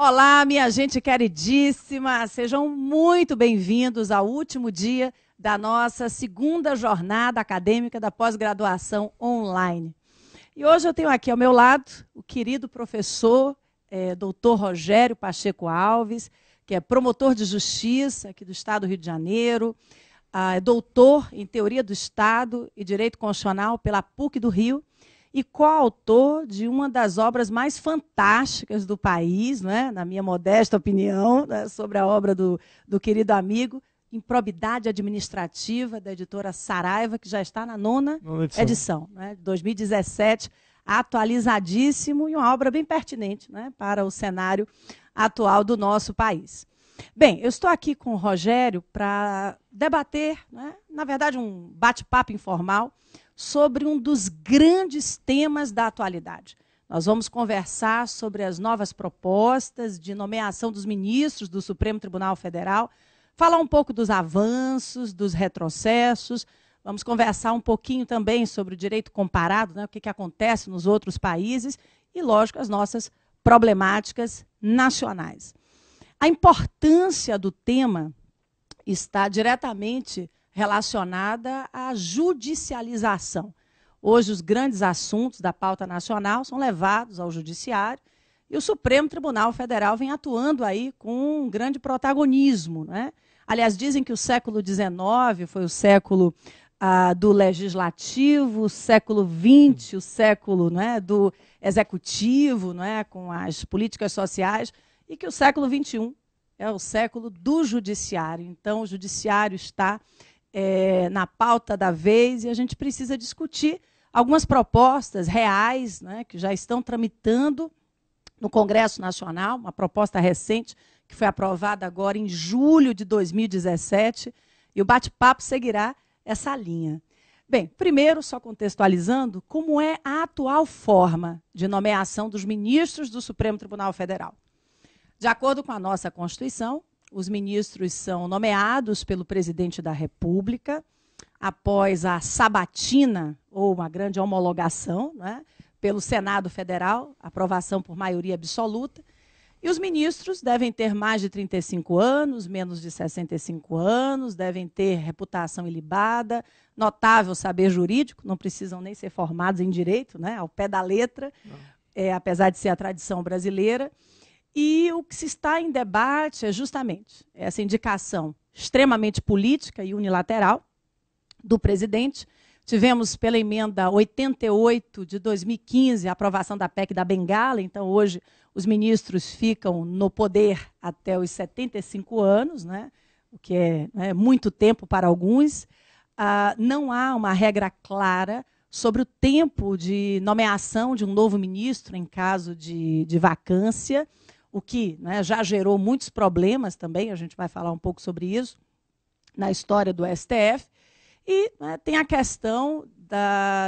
Olá, minha gente queridíssima, sejam muito bem-vindos ao último dia da nossa segunda jornada acadêmica da pós-graduação online. E hoje eu tenho aqui ao meu lado o querido professor, doutor Rogério Pacheco Alves, que é promotor de justiça aqui do Estado do Rio de Janeiro, é doutor em Teoria do Estado e Direito Constitucional pela PUC do Rio, e coautor de uma das obras mais fantásticas do país, né, na minha modesta opinião, né, sobre a obra do querido amigo, Improbidade Administrativa, da editora Saraiva, que já está na nona edição, né, de 2017, atualizadíssimo e uma obra bem pertinente, né, para o cenário atual do nosso país. Bem, eu estou aqui com o Rogério para debater, né, na verdade, um bate-papo informal, sobre um dos grandes temas da atualidade. Nós vamos conversar sobre as novas propostas de nomeação dos ministros do Supremo Tribunal Federal, falar um pouco dos avanços, dos retrocessos, vamos conversar um pouquinho também sobre o direito comparado, né, o que acontece nos outros países e, lógico, as nossas problemáticas nacionais. A importância do tema está diretamente relacionada à judicialização. Hoje, os grandes assuntos da pauta nacional são levados ao judiciário e o Supremo Tribunal Federal vem atuando aí com um grande protagonismo, né? Aliás, dizem que o século XIX foi o século do legislativo, o século XX, o século, né, do executivo, né, com as políticas sociais, e que o século XXI é o século do judiciário. Então, o judiciário está na pauta da vez e a gente precisa discutir algumas propostas reais, né, que já estão tramitando no Congresso Nacional, uma proposta recente que foi aprovada agora em julho de 2017, e o bate-papo seguirá essa linha. Bem, primeiro, só contextualizando, como é a atual forma de nomeação dos ministros do Supremo Tribunal Federal. De acordo com a nossa Constituição, os ministros são nomeados pelo presidente da República, após a sabatina, ou uma grande homologação, né, pelo Senado Federal, aprovação por maioria absoluta, e os ministros devem ter mais de 35 anos, menos de 65 anos, devem ter reputação ilibada, notável saber jurídico, não precisam nem ser formados em direito, né, ao pé da letra, apesar de ser a tradição brasileira. E o que se está em debate é justamente essa indicação extremamente política e unilateral do presidente. Tivemos, pela emenda 88 de 2015, a aprovação da PEC da Bengala. Então, hoje, os ministros ficam no poder até os 75 anos, né? O que é muito tempo para alguns. Não há uma regra clara sobre o tempo de nomeação de um novo ministro em caso de vacância, o que, né, já gerou muitos problemas também, a gente vai falar um pouco sobre isso, na história do STF. E, né, tem a questão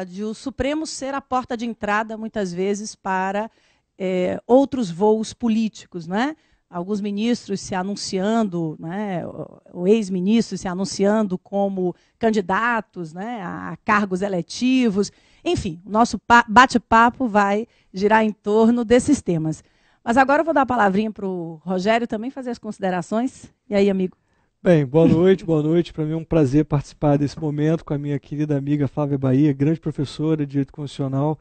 de o Supremo ser a porta de entrada, muitas vezes, para outros voos políticos, né? Alguns ministros se anunciando, né, o ex-ministro se anunciando como candidatos, né, a cargos eletivos. Enfim, o nosso bate-papo vai girar em torno desses temas. Mas agora eu vou dar a palavrinha para o Rogério também fazer as considerações. E aí, amigo? Bem, boa noite, boa noite. Para mim é um prazer participar desse momento com a minha querida amiga Flávia Bahia, grande professora de Direito Constitucional.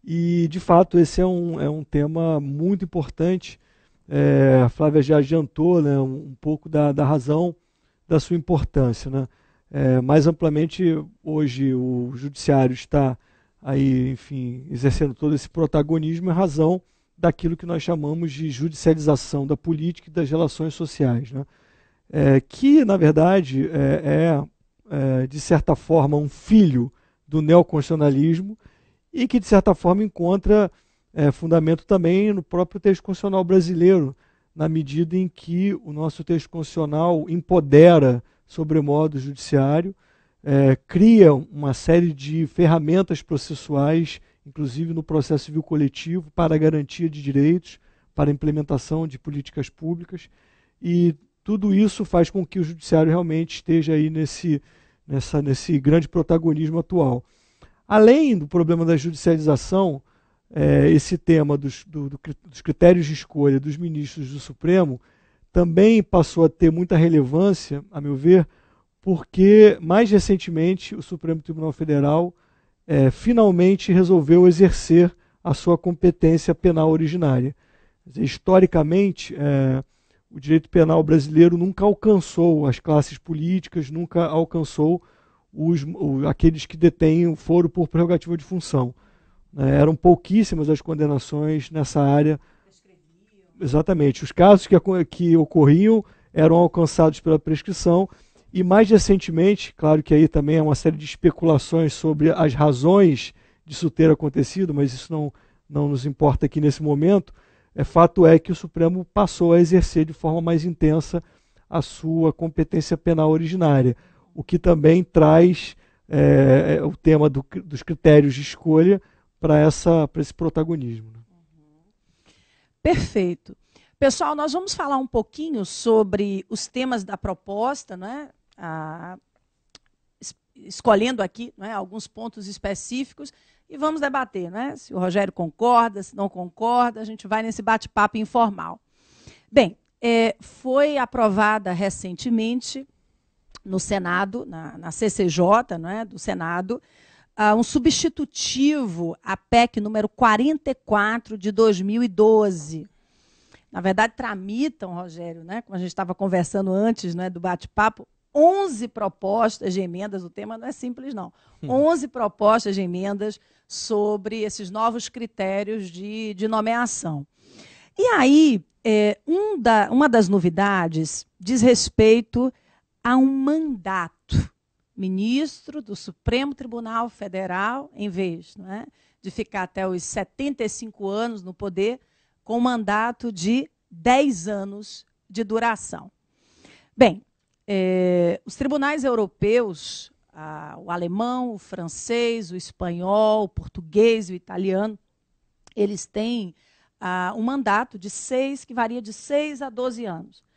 E, de fato, esse é um tema muito importante. A Flávia já adiantou, né, um pouco da razão da sua importância, né? Mais amplamente, hoje o judiciário está aí, enfim, exercendo todo esse protagonismo em razão daquilo que nós chamamos de judicialização da política e das relações sociais, né? Que, na verdade, de certa forma, um filho do neoconstitucionalismo e que, de certa forma, encontra fundamento também no próprio texto constitucional brasileiro, na medida em que o nosso texto constitucional empodera, sobremodo, o judiciário, cria uma série de ferramentas processuais, inclusive no processo civil coletivo, para a garantia de direitos, para a implementação de políticas públicas, e tudo isso faz com que o judiciário realmente esteja aí nesse grande protagonismo atual. Além do problema da judicialização, esse tema dos critérios de escolha dos ministros do Supremo também passou a ter muita relevância, a meu ver, porque, mais recentemente, o Supremo Tribunal Federal finalmente resolveu exercer a sua competência penal originária. Quer dizer, historicamente, o direito penal brasileiro nunca alcançou as classes políticas, nunca alcançou aqueles que detêm o foro por prerrogativa de função. Eram pouquíssimas as condenações nessa área. Exatamente. Os casos que ocorriam eram alcançados pela prescrição e, mais recentemente, claro que aí também é uma série de especulações sobre as razões disso ter acontecido, mas isso não nos importa aqui nesse momento. Fato é que o Supremo passou a exercer de forma mais intensa a sua competência penal originária, o que também traz o tema dos critérios de escolha para esse protagonismo. Perfeito. Pessoal, nós vamos falar um pouquinho sobre os temas da proposta, né? Escolhendo aqui, né, alguns pontos específicos e vamos debater, né? Se o Rogério concorda, se não concorda, a gente vai nesse bate-papo informal. Bem, foi aprovada recentemente no Senado, na CCJ, né, do Senado, um substitutivo à PEC número 44 de 2012. Na verdade, tramitam, Rogério, né, como a gente estava conversando antes, né, do bate-papo, 11 propostas de emendas, o tema não é simples, não. 11 propostas de emendas sobre esses novos critérios de nomeação. E aí, uma das novidades diz respeito a um mandato. Ministro do Supremo Tribunal Federal, em vez, não é, de ficar até os 75 anos no poder, com mandato de 10 anos de duração. Bem, os tribunais europeus, o alemão, o francês, o espanhol, o português e o italiano, eles têm um mandato que varia de 6 a 12 anos.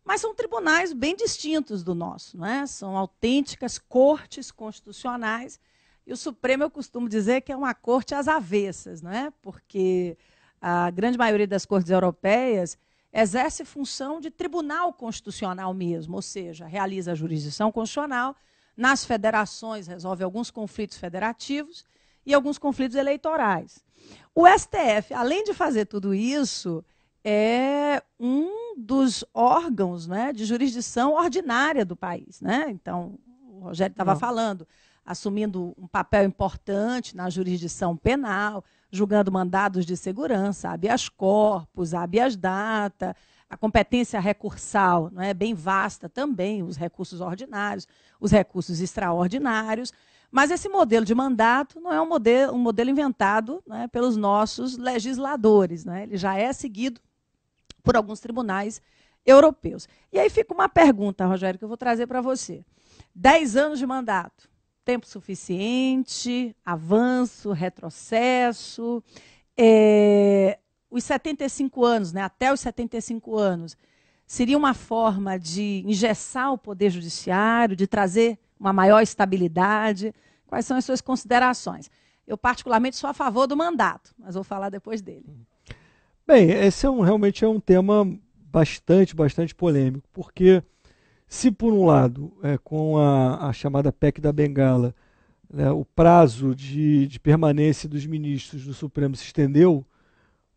Mas são tribunais bem distintos do nosso, não é? São autênticas cortes constitucionais. E o Supremo, eu costumo dizer que é uma corte às avessas, não é? Porque a grande maioria das cortes europeias exerce função de tribunal constitucional mesmo, ou seja, realiza a jurisdição constitucional, nas federações resolve alguns conflitos federativos e alguns conflitos eleitorais. O STF, além de fazer tudo isso, é um dos órgãos, né, de jurisdição ordinária do país, né? Então, o Rogério estava falando, assumindo um papel importante na jurisdição penal, julgando mandados de segurança, habeas corpus, habeas data, a competência recursal, não é, bem vasta também, os recursos ordinários, os recursos extraordinários, mas esse modelo de mandato não é um modelo inventado, né, pelos nossos legisladores, né? Ele já é seguido por alguns tribunais europeus. E aí fica uma pergunta, Rogério, que eu vou trazer para você. 10 anos de mandato, tempo suficiente, avanço, retrocesso, os 75 anos, né, até os 75 anos, seria uma forma de engessar o Poder Judiciário, de trazer uma maior estabilidade? Quais são as suas considerações? Eu, particularmente, sou a favor do mandato, mas vou falar depois dele. Bem, esse realmente é um tema bastante polêmico, porque se, por um lado, com a chamada PEC da Bengala, né, o prazo de permanência dos ministros do Supremo se estendeu,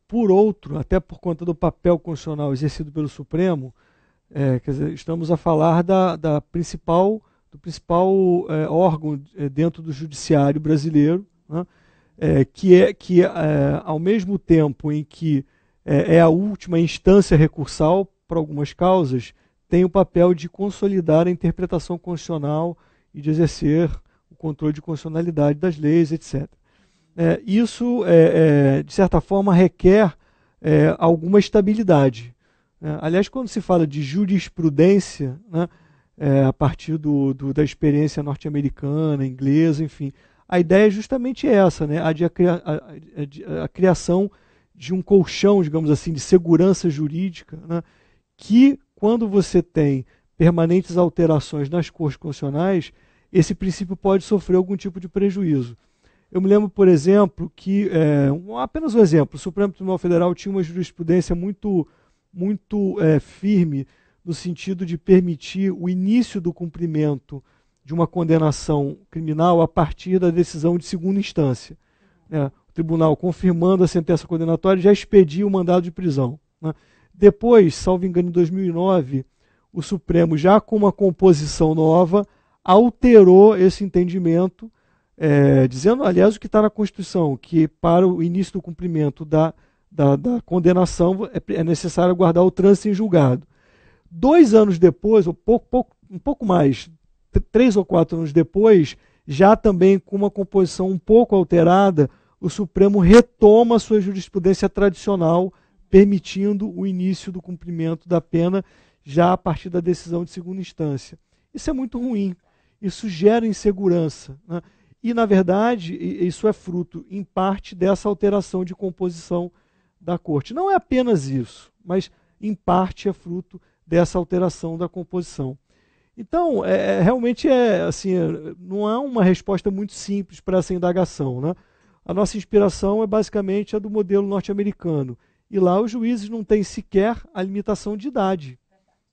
por outro, até por conta do papel constitucional exercido pelo Supremo, quer dizer, estamos a falar do principal órgão dentro do judiciário brasileiro, né, que ao mesmo tempo em que é a última instância recursal para algumas causas, tem o papel de consolidar a interpretação constitucional e de exercer o controle de constitucionalidade das leis, etc. Isso, de certa forma, requer alguma estabilidade. Aliás, quando se fala de jurisprudência, né, a partir da experiência norte-americana, inglesa, enfim, a ideia é justamente essa, né, a criação de um colchão, digamos assim, de segurança jurídica, né, que, quando você tem permanentes alterações nas cortes constitucionais, esse princípio pode sofrer algum tipo de prejuízo. Eu me lembro, por exemplo, que, apenas um exemplo, o Supremo Tribunal Federal tinha uma jurisprudência muito firme no sentido de permitir o início do cumprimento de uma condenação criminal a partir da decisão de segunda instância. O tribunal, confirmando a sentença condenatória, já expedia o mandado de prisão. Depois, salvo engano, em 2009, o Supremo, já com uma composição nova, alterou esse entendimento, dizendo, aliás, o que está na Constituição, que para o início do cumprimento da condenação é necessário aguardar o trânsito em julgado. 2 anos depois, ou um pouco mais, 3 ou 4 anos depois, já também com uma composição um pouco alterada, o Supremo retoma a sua jurisprudência tradicional, permitindo o início do cumprimento da pena já a partir da decisão de segunda instância. Isso é muito ruim, isso gera insegurança, né? E, na verdade, isso é fruto, em parte, dessa alteração de composição da Corte. Não é apenas isso, mas, em parte, é fruto dessa alteração da composição. Então, realmente assim, não há uma resposta muito simples para essa indagação, né? A nossa inspiração é basicamente a do modelo norte-americano. E lá os juízes não têm sequer a limitação de idade,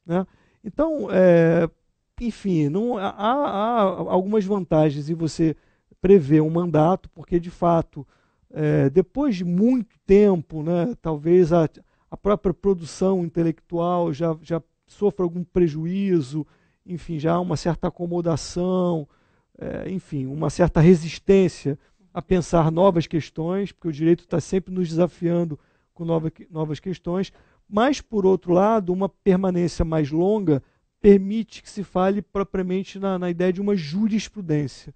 né? Então, enfim, há algumas vantagens em você prever um mandato, porque, de fato, depois de muito tempo, né, talvez a própria produção intelectual já sofra algum prejuízo, enfim, já há uma certa acomodação, enfim, uma certa resistência a pensar novas questões, porque o direito está sempre nos desafiando com novas questões, mas, por outro lado, uma permanência mais longa permite que se fale propriamente na ideia de uma jurisprudência,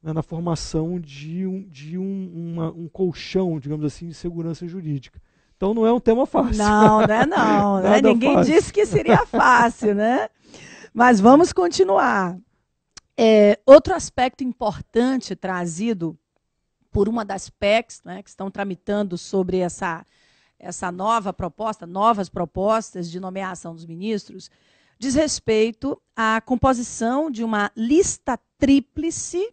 né, na formação de um colchão, digamos assim, de segurança jurídica. Então não é um tema fácil. Não, não é não. Né? Ninguém fácil. disse que seria fácil, né? Mas vamos continuar. Outro aspecto importante trazido por uma das PECs, né, que estão tramitando sobre essa nova proposta, novas propostas de nomeação dos ministros, diz respeito à composição de uma lista tríplice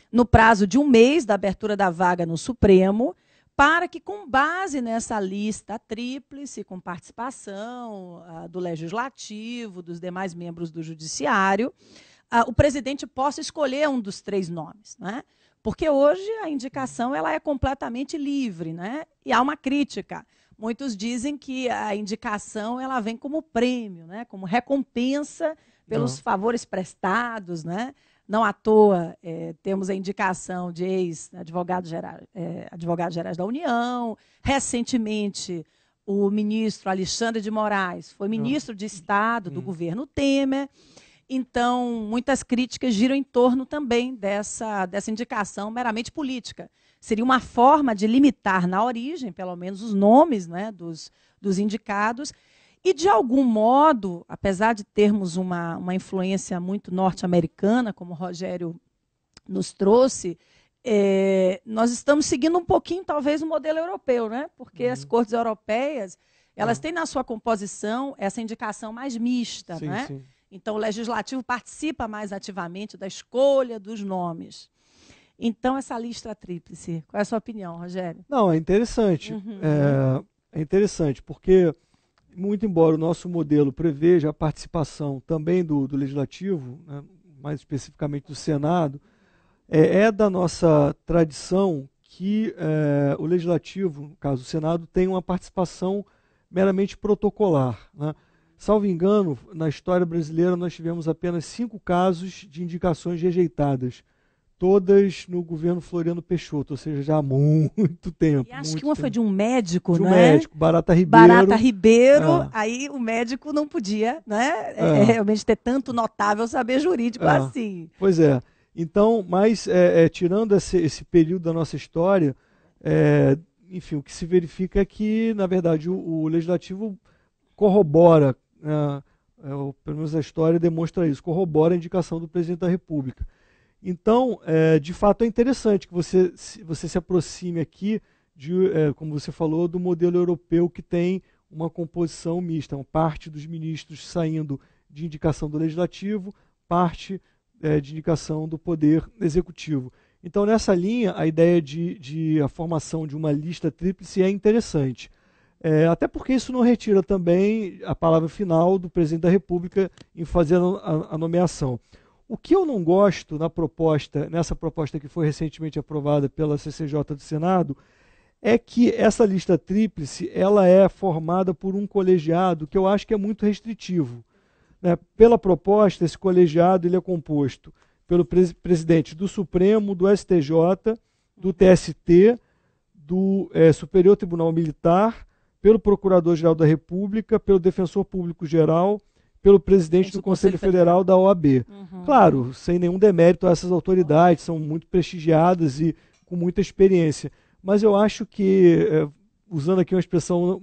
no prazo de 1 mês da abertura da vaga no Supremo, para que, com base nessa lista tríplice, com participação do Legislativo, dos demais membros do Judiciário, o presidente possa escolher um dos 3 nomes, né? Porque hoje a indicação ela é completamente livre, né? E há uma crítica. Muitos dizem que a indicação ela vem como prêmio, né? Como recompensa pelos favores prestados, né? Não à toa temos a indicação de ex-advogados gerais da União. Recentemente, o ministro Alexandre de Moraes foi ministro de Estado do governo Temer. Então, muitas críticas giram em torno também dessa indicação meramente política. Seria uma forma de limitar na origem, pelo menos, os nomes, né, dos indicados. E, de algum modo, apesar de termos uma influência muito norte-americana, como o Rogério nos trouxe, nós estamos seguindo um pouquinho, talvez, o modelo europeu, né? Porque as cortes europeias elas têm na sua composição essa indicação mais mista. Sim, né? sim. Então, o legislativo participa mais ativamente da escolha dos nomes. Então, essa lista tríplice, qual é a sua opinião, Rogério? Não, é interessante. É interessante, porque, muito embora o nosso modelo preveja a participação também do Legislativo, né, mais especificamente do Senado, é da nossa tradição que o Legislativo, no caso o Senado, tem uma participação meramente protocolar, né? Salvo engano, na história brasileira nós tivemos apenas 5 casos de indicações rejeitadas, todas no governo Floriano Peixoto, ou seja, já há muito tempo. E acho que uma foi de um médico, de um não é? médico, Barata Ribeiro. Barata Ribeiro, aí o médico não podia, né? Realmente ter tanto notável saber jurídico assim. Pois é. Então, mas tirando esse período da nossa história, enfim, o que se verifica é que, na verdade, o Legislativo corrobora, pelo menos a história demonstra isso, corrobora a indicação do Presidente da República. Então, de fato, é interessante que você se aproxime aqui, como você falou, do modelo europeu que tem uma composição mista, uma parte dos ministros saindo de indicação do Legislativo, parte de indicação do Poder Executivo. Então, nessa linha, a ideia de a formação de uma lista tríplice é interessante. Até porque isso não retira também a palavra final do presidente da República em fazer a nomeação. O que eu não gosto nessa proposta que foi recentemente aprovada pela CCJ do Senado, é que essa lista tríplice ela é formada por um colegiado que eu acho que é muito restritivo. Né? Pela proposta, esse colegiado ele é composto pelo presidente do Supremo, do STJ, do TST, do Superior Tribunal Militar, pelo Procurador-Geral da República, pelo Defensor Público-Geral, pelo presidente do Conselho Federal da OAB. Claro, sem nenhum demérito a essas autoridades, são muito prestigiadas e com muita experiência. Mas eu acho que, usando aqui uma expressão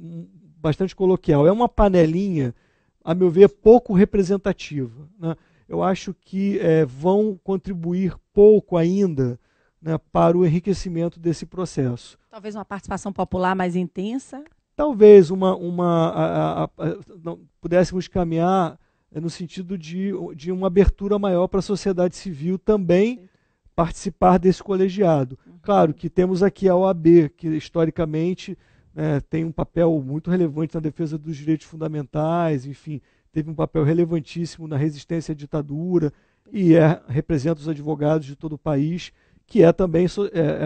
bastante coloquial, é uma panelinha, a meu ver, pouco representativa. Né? Eu acho que vão contribuir pouco ainda, né, para o enriquecimento desse processo. Talvez uma participação popular mais intensa? Talvez pudéssemos caminhar no sentido de uma abertura maior para a sociedade civil também participar desse colegiado. Claro que temos aqui a OAB, que historicamente tem um papel muito relevante na defesa dos direitos fundamentais, enfim, teve um papel relevantíssimo na resistência à ditadura e representa os advogados de todo o país, que é também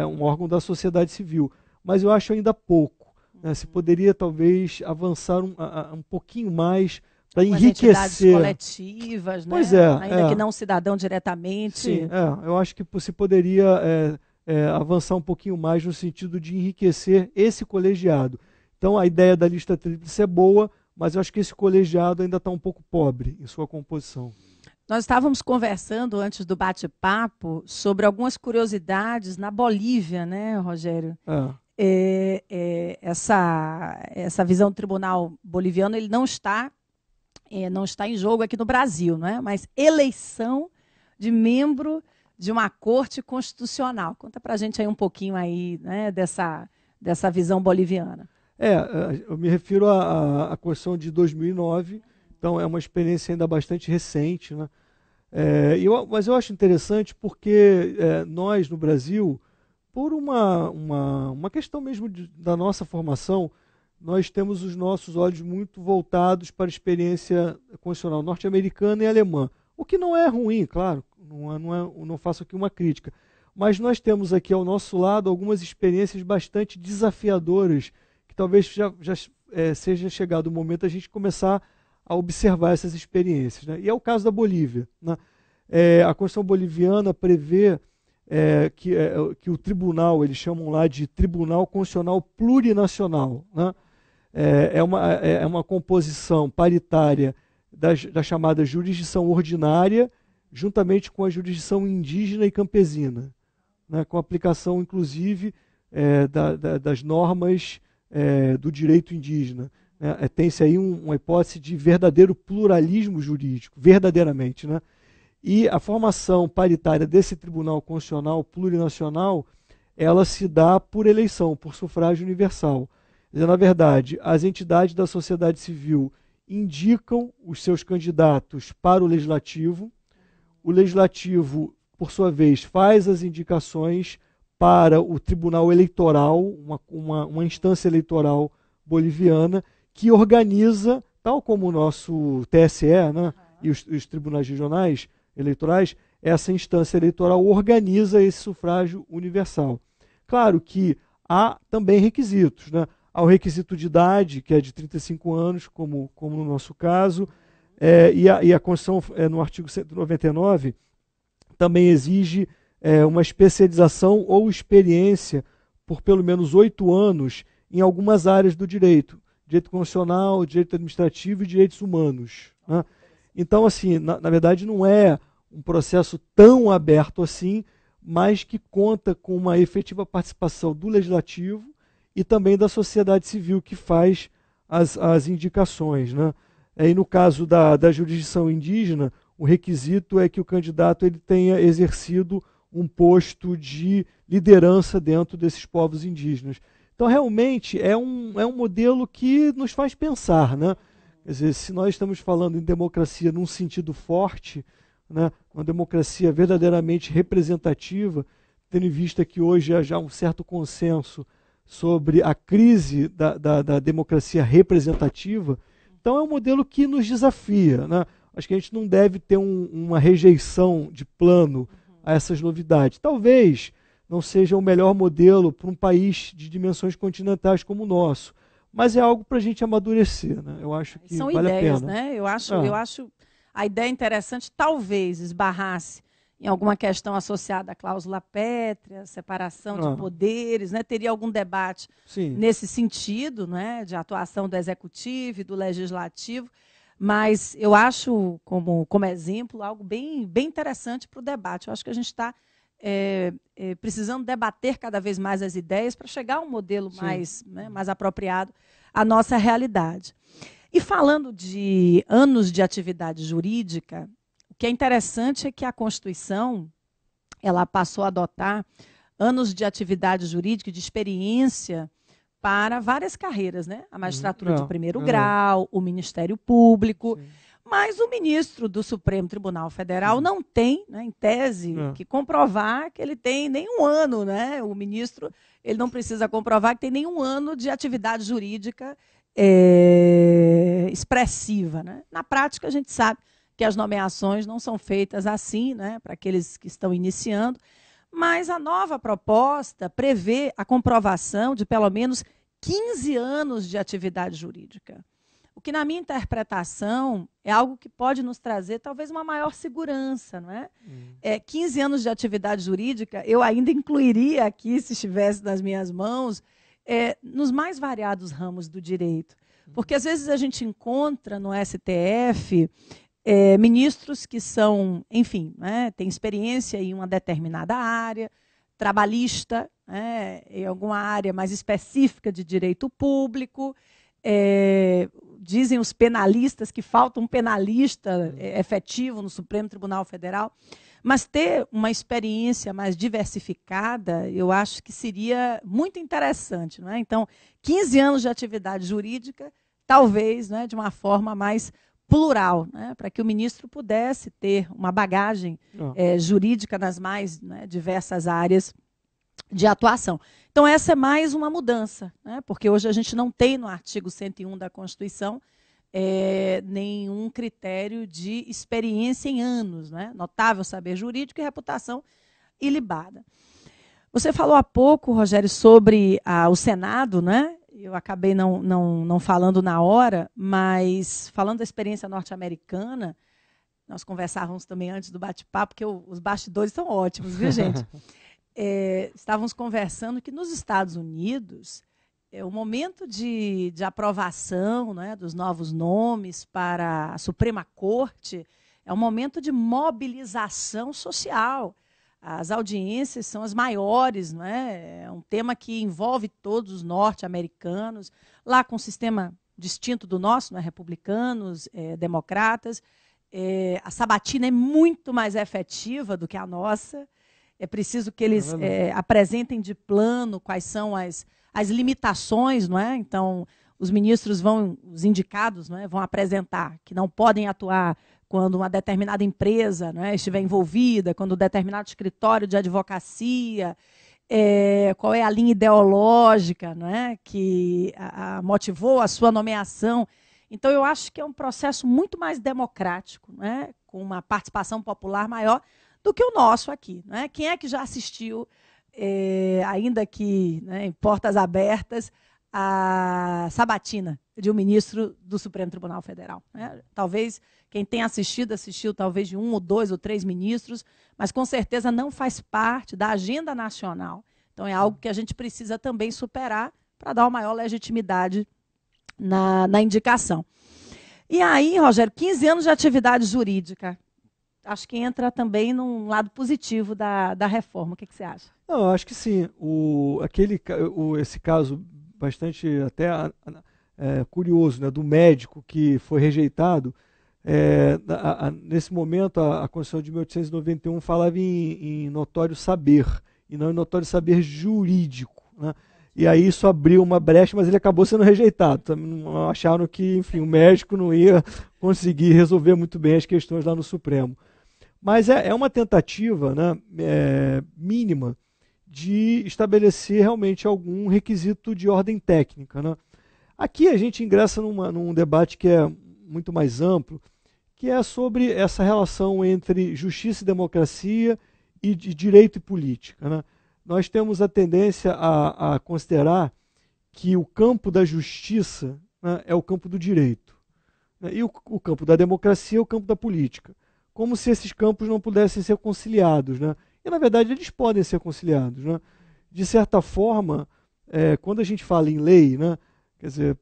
um órgão da sociedade civil. Mas eu acho ainda pouco. Se poderia talvez avançar um pouquinho mais para enriquecer. Entidades coletivas, né? Pois ainda que não cidadão diretamente. Sim, eu acho que se poderia avançar um pouquinho mais no sentido de enriquecer esse colegiado. Então a ideia da lista tríplice é boa, mas eu acho que esse colegiado ainda está um pouco pobre em sua composição. Nós estávamos conversando antes do bate-papo sobre algumas curiosidades na Bolívia, né, Rogério? Essa visão do tribunal boliviano ele não está em jogo aqui no Brasil, não é? Mas eleição de membro de uma corte constitucional. Conta para a gente aí um pouquinho aí, né, dessa visão boliviana. Eu me refiro à Constituição de 2009, então é uma experiência ainda bastante recente, né? Mas eu acho interessante porque nós no Brasil, por uma questão mesmo da nossa formação, nós temos os nossos olhos muito voltados para a experiência constitucional norte-americana e alemã. O que não é ruim, claro, não faço aqui uma crítica. Mas nós temos aqui ao nosso lado algumas experiências bastante desafiadoras, que talvez já seja chegado o momento a gente começar a observar essas experiências. Né? E é o caso da Bolívia. Né? A Constituição boliviana prevê que o tribunal, eles chamam lá de Tribunal Constitucional Plurinacional, né? É uma composição paritária da chamada jurisdição ordinária, juntamente com a jurisdição indígena e campesina, né? Com aplicação, inclusive, das normas do direito indígena. Tem-se aí uma hipótese de verdadeiro pluralismo jurídico, verdadeiramente, né? E a formação paritária desse Tribunal Constitucional Plurinacional, ela se dá por eleição, por sufrágio universal. Na verdade, as entidades da sociedade civil indicam os seus candidatos para o Legislativo por sua vez, faz as indicações para o Tribunal Eleitoral, uma instância eleitoral boliviana, que organiza, tal como o nosso TSE, né, e os tribunais regionais eleitorais, essa instância eleitoral organiza esse sufrágio universal. Claro que há também requisitos, né? Há o requisito de idade, que é de 35 anos, como no nosso caso, e a Constituição, no artigo 199, também exige uma especialização ou experiência por pelo menos 8 anos em algumas áreas do direito constitucional, direito administrativo e direitos humanos. Né? Então, assim, na verdade, não é um processo tão aberto assim, mas que conta com uma efetiva participação do Legislativo e também da sociedade civil que faz as indicações. Né? E no caso da jurisdição indígena, o requisito é que o candidato ele tenha exercido um posto de liderança dentro desses povos indígenas. Então, realmente, é um modelo que nos faz pensar. Né? Quer dizer, se nós estamos falando em democracia num sentido forte, né, uma democracia verdadeiramente representativa, tendo em vista que hoje há já um certo consenso sobre a crise da democracia representativa, então é um modelo que nos desafia, né? Acho que a gente não deve ter uma rejeição de plano a essas novidades. Talvez não seja o melhor modelo para um país de dimensões continentais como o nosso, mas é algo para a gente amadurecer, né? Eu acho que São vale ideias, a pena. né? Eu acho a ideia interessante, talvez esbarrasse em alguma questão associada à cláusula pétrea, separação de poderes, né? Teria algum debate nesse sentido, né? De atuação do executivo e do legislativo, mas eu acho, como exemplo, algo bem interessante para o debate. Eu acho que a gente está precisando debater cada vez mais as ideias para chegar a um modelo mais apropriado à nossa realidade. E falando de anos de atividade jurídica, o que é interessante é que a Constituição ela passou a adotar anos de atividade jurídica, de experiência para várias carreiras, né? A magistratura de primeiro grau, o Ministério Público, mas o ministro do Supremo Tribunal Federal não tem, né, em tese, que comprovar que ele tem nenhum ano, né? O ministro ele não precisa comprovar que tem nenhum ano de atividade jurídica expressiva, né? Na prática, a gente sabe que as nomeações não são feitas assim, né, para aqueles que estão iniciando, mas a nova proposta prevê a comprovação de pelo menos 15 anos de atividade jurídica. O que, na minha interpretação, é algo que pode nos trazer talvez uma maior segurança. Não é? 15 anos de atividade jurídica, eu ainda incluiria aqui, se estivesse nas minhas mãos, nos mais variados ramos do direito. Porque, às vezes, a gente encontra no STF ministros que são, enfim, né, têm experiência em uma determinada área, trabalhista, em alguma área mais específica de direito público. Dizem os penalistas que falta um penalista efetivo no Supremo Tribunal Federal. Mas ter uma experiência mais diversificada, eu acho que seria muito interessante. Não é? Então, 15 anos de atividade jurídica, talvez, né, de uma forma mais plural, né, para que o ministro pudesse ter uma bagagem jurídica nas mais, né, diversas áreas de atuação. Então, essa é mais uma mudança, né, porque hoje a gente não tem no artigo 101 da Constituição nenhum critério de experiência em anos, né, notável saber jurídico e reputação ilibada. Você falou há pouco, Rogério, sobre o Senado, né? Eu acabei não falando na hora, mas falando da experiência norte-americana, nós conversávamos também antes do bate-papo, porque os bastidores são ótimos, viu, gente? Estávamos conversando que nos Estados Unidos, o momento de aprovação, né, dos novos nomes para a Suprema Corte é um momento de mobilização social. As audiências são as maiores, não é? É um tema que envolve todos os norte-americanos, lá com um sistema distinto do nosso, não é? Republicanos, democratas. A sabatina é muito mais efetiva do que a nossa. É preciso que eles apresentem de plano quais são as limitações, não é? Então, os ministros os indicados, não é, vão apresentar que não podem atuar quando uma determinada empresa, não é, estiver envolvida, quando um determinado escritório de advocacia, qual é a linha ideológica, não é, que motivou a sua nomeação. Então, eu acho que é um processo muito mais democrático, não é, com uma participação popular maior do que o nosso aqui. Não é? Quem é que já assistiu, ainda que, né, em portas abertas, a sabatina de um ministro do Supremo Tribunal Federal? Né? Talvez quem tenha assistiu talvez de 1 ou 2 ou 3 ministros, mas com certeza não faz parte da agenda nacional. Então é algo que a gente precisa também superar para dar uma maior legitimidade na indicação. E aí, Rogério, 15 anos de atividade jurídica. Acho que entra também num lado positivo da reforma. O que você acha? Não, acho que sim. Esse caso bastante até curioso, né, do médico que foi rejeitado, nesse momento a Constituição de 1891 falava em notório saber, e não em notório saber jurídico. Né? E aí isso abriu uma brecha, mas ele acabou sendo rejeitado. Acharam que, enfim, o médico não ia conseguir resolver muito bem as questões lá no Supremo. Mas é uma tentativa, né, mínima de estabelecer realmente algum requisito de ordem técnica, né? Aqui a gente ingressa num debate que é muito mais amplo, que é sobre essa relação entre justiça e democracia e de direito e política, né? Nós temos a tendência a considerar que o campo da justiça, né, é o campo do direito, né, e o campo da democracia é o campo da política, como se esses campos não pudessem ser conciliados, né? E, na verdade, eles podem ser conciliados, né? De certa forma, quando a gente fala em lei, né, quer dizer,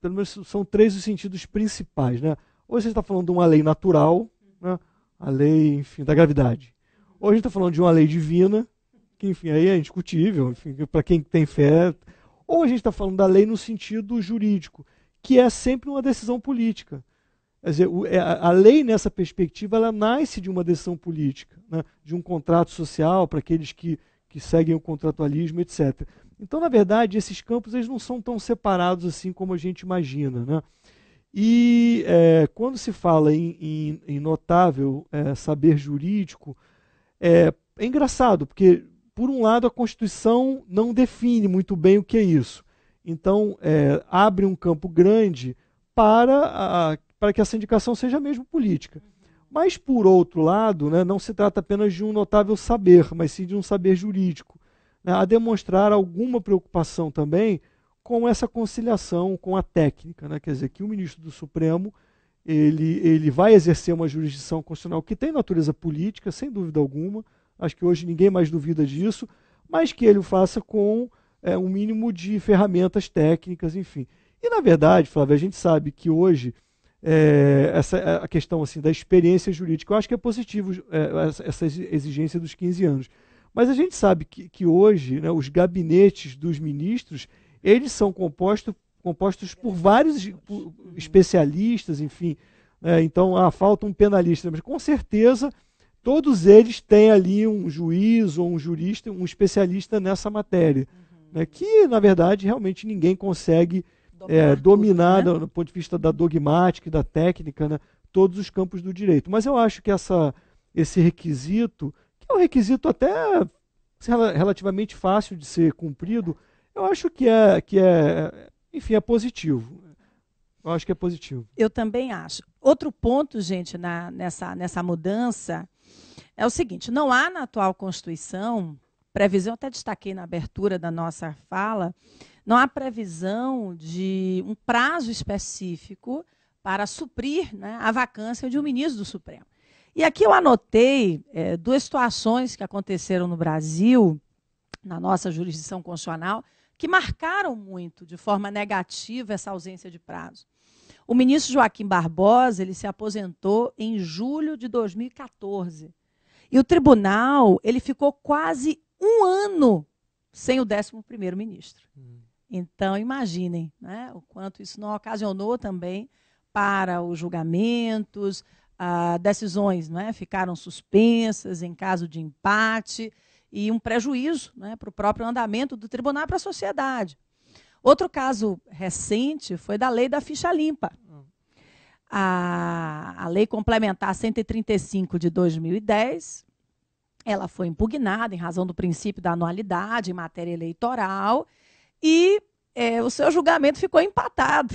pelo menos são três os sentidos principais, né? Ou você está falando de uma lei natural, né, a lei, enfim, da gravidade. Ou a gente está falando de uma lei divina, que, enfim, aí é indiscutível, para quem tem fé. Ou a gente está falando da lei no sentido jurídico, que é sempre uma decisão política. Quer dizer, a lei, nessa perspectiva, ela nasce de uma decisão política, né, de um contrato social para aqueles que seguem o contratualismo, etc. Então, na verdade, esses campos eles não são tão separados assim como a gente imagina, né? E quando se fala em notável saber jurídico, é engraçado, porque, por um lado, a Constituição não define muito bem o que é isso. Então, abre um campo grande para que essa indicação seja mesmo política. Mas, por outro lado, né, não se trata apenas de um notável saber, mas sim de um saber jurídico, né, a demonstrar alguma preocupação também com essa conciliação com a técnica, né? Quer dizer, que o ministro do Supremo ele vai exercer uma jurisdição constitucional que tem natureza política, sem dúvida alguma, acho que hoje ninguém mais duvida disso, mas que ele o faça com um mínimo de ferramentas técnicas, enfim. E, na verdade, Flávio, a gente sabe que hoje a questão assim, da experiência jurídica, eu acho que é positivo essa exigência dos 15 anos. Mas a gente sabe que hoje, né, os gabinetes dos ministros, eles são compostos por vários especialistas, enfim. Então, falta um penalista, mas com certeza todos eles têm ali um juiz ou um jurista, um especialista nessa matéria, né, que, na verdade, realmente ninguém consegue dominar, tudo, né? Do ponto de vista da dogmática e da técnica, né, todos os campos do direito. Mas eu acho que esse requisito, que é um requisito até relativamente fácil de ser cumprido, eu acho enfim, é positivo. Eu acho que é positivo. Eu também acho. Outro ponto, gente, nessa mudança é o seguinte: não há na atual Constituição previsão, eu até destaquei na abertura da nossa fala, não há previsão de um prazo específico para suprir, né, a vacância de um ministro do Supremo. E aqui eu anotei duas situações que aconteceram no Brasil, na nossa jurisdição constitucional, que marcaram muito, de forma negativa, essa ausência de prazo. O ministro Joaquim Barbosa ele se aposentou em julho de 2014. E o tribunal ele ficou quase um ano sem o 11º ministro. Então, imaginem, né, o quanto isso não ocasionou também para os julgamentos, decisões, né, ficaram suspensas em caso de empate, e um prejuízo, né, para o próprio andamento do tribunal e para a sociedade. Outro caso recente foi da lei da ficha limpa. A lei complementar 135 de 2010, ela foi impugnada em razão do princípio da anualidade em matéria eleitoral e o seu julgamento ficou empatado.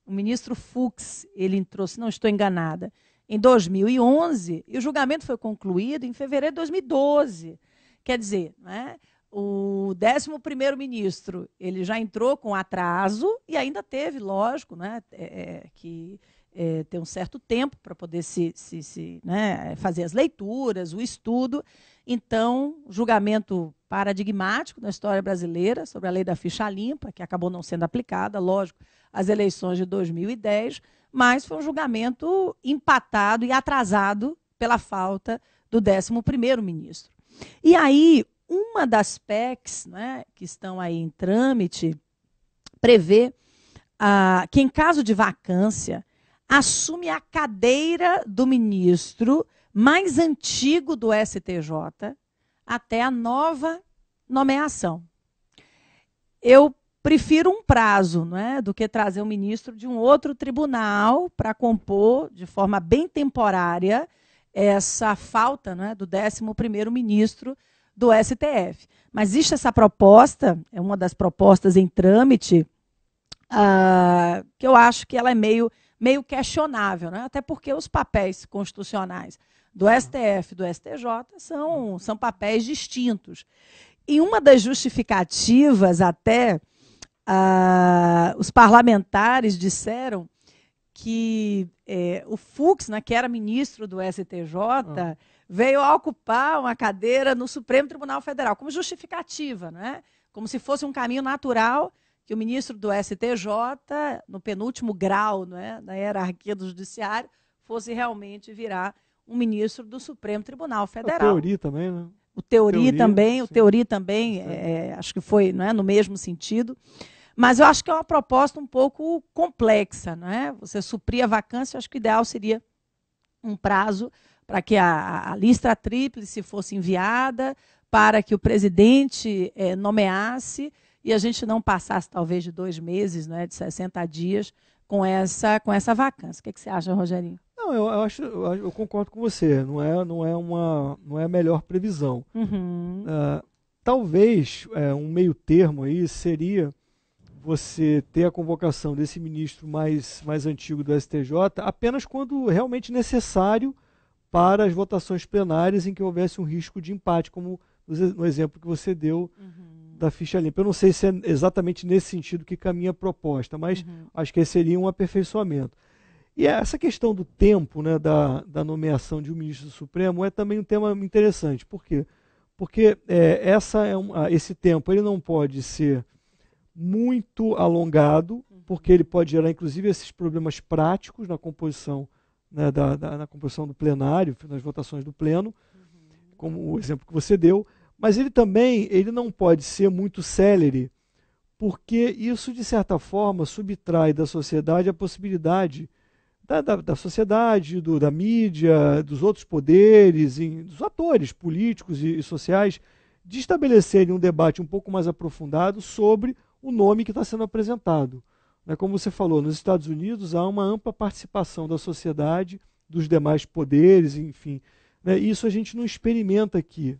O ministro Fux, ele entrou, se não estou enganada, em 2011 e o julgamento foi concluído em fevereiro de 2012. Quer dizer, né, o 11º ministro ele já entrou com atraso e ainda teve, lógico, né, que ter um certo tempo para poder né, fazer as leituras, o estudo. Então, julgamento paradigmático na história brasileira sobre a lei da ficha limpa, que acabou não sendo aplicada, lógico, às eleições de 2010, mas foi um julgamento empatado e atrasado pela falta do 11º ministro. E aí, uma das PECs, né, que estão aí em trâmite prevê que, em caso de vacância, assume a cadeira do ministro mais antigo do STJ até a nova nomeação. Eu prefiro um prazo, não é, do que trazer um ministro de um outro tribunal para compor, de forma bem temporária, essa falta, não é, do 11º ministro do STF. Mas existe essa proposta, é uma das propostas em trâmite, que eu acho que ela é meio questionável, né? Até porque os papéis constitucionais do STF e do STJ são papéis distintos. E uma das justificativas, até, os parlamentares disseram que o Fux, né, que era ministro do STJ, veio a ocupar uma cadeira no Supremo Tribunal Federal, como justificativa, né? Como se fosse um caminho natural que o ministro do STJ, no penúltimo grau, né, na hierarquia do judiciário, fosse realmente virar um ministro do Supremo Tribunal Federal. O Teori também, né? O Teori também, acho que foi, não é, no mesmo sentido. Mas eu acho que é uma proposta um pouco complexa, não é? Você suprir a vacância, eu acho que o ideal seria um prazo para que a lista tríplice fosse enviada, para que o presidente nomeasse e a gente não passasse, talvez, de 2 meses, né, de 60 dias, com essa vacância. O que você acha, Rogerinho? Não, eu concordo com você. Não é a melhor previsão. Uhum. Talvez um meio termo aí seria você ter a convocação desse ministro mais antigo do STJ apenas quando realmente necessário para as votações plenárias em que houvesse um risco de empate, como no exemplo que você deu da ficha limpa. Eu não sei se é exatamente nesse sentido que caminha a proposta, mas acho que esse seria um aperfeiçoamento. E essa questão do tempo, né, da nomeação de um ministro do Supremo é também um tema interessante. Por quê? Porque esse tempo ele não pode ser muito alongado, porque ele pode gerar, inclusive, esses problemas práticos na composição, né, na composição do plenário, nas votações do pleno, como o exemplo que você deu. Mas ele não pode ser muito célere, porque isso, de certa forma, subtrai da sociedade a possibilidade da sociedade, da mídia, dos outros poderes, dos atores políticos e sociais, de estabelecerem um debate um pouco mais aprofundado sobre o nome que está sendo apresentado. Como você falou, nos Estados Unidos há uma ampla participação da sociedade, dos demais poderes, enfim. Isso a gente não experimenta aqui.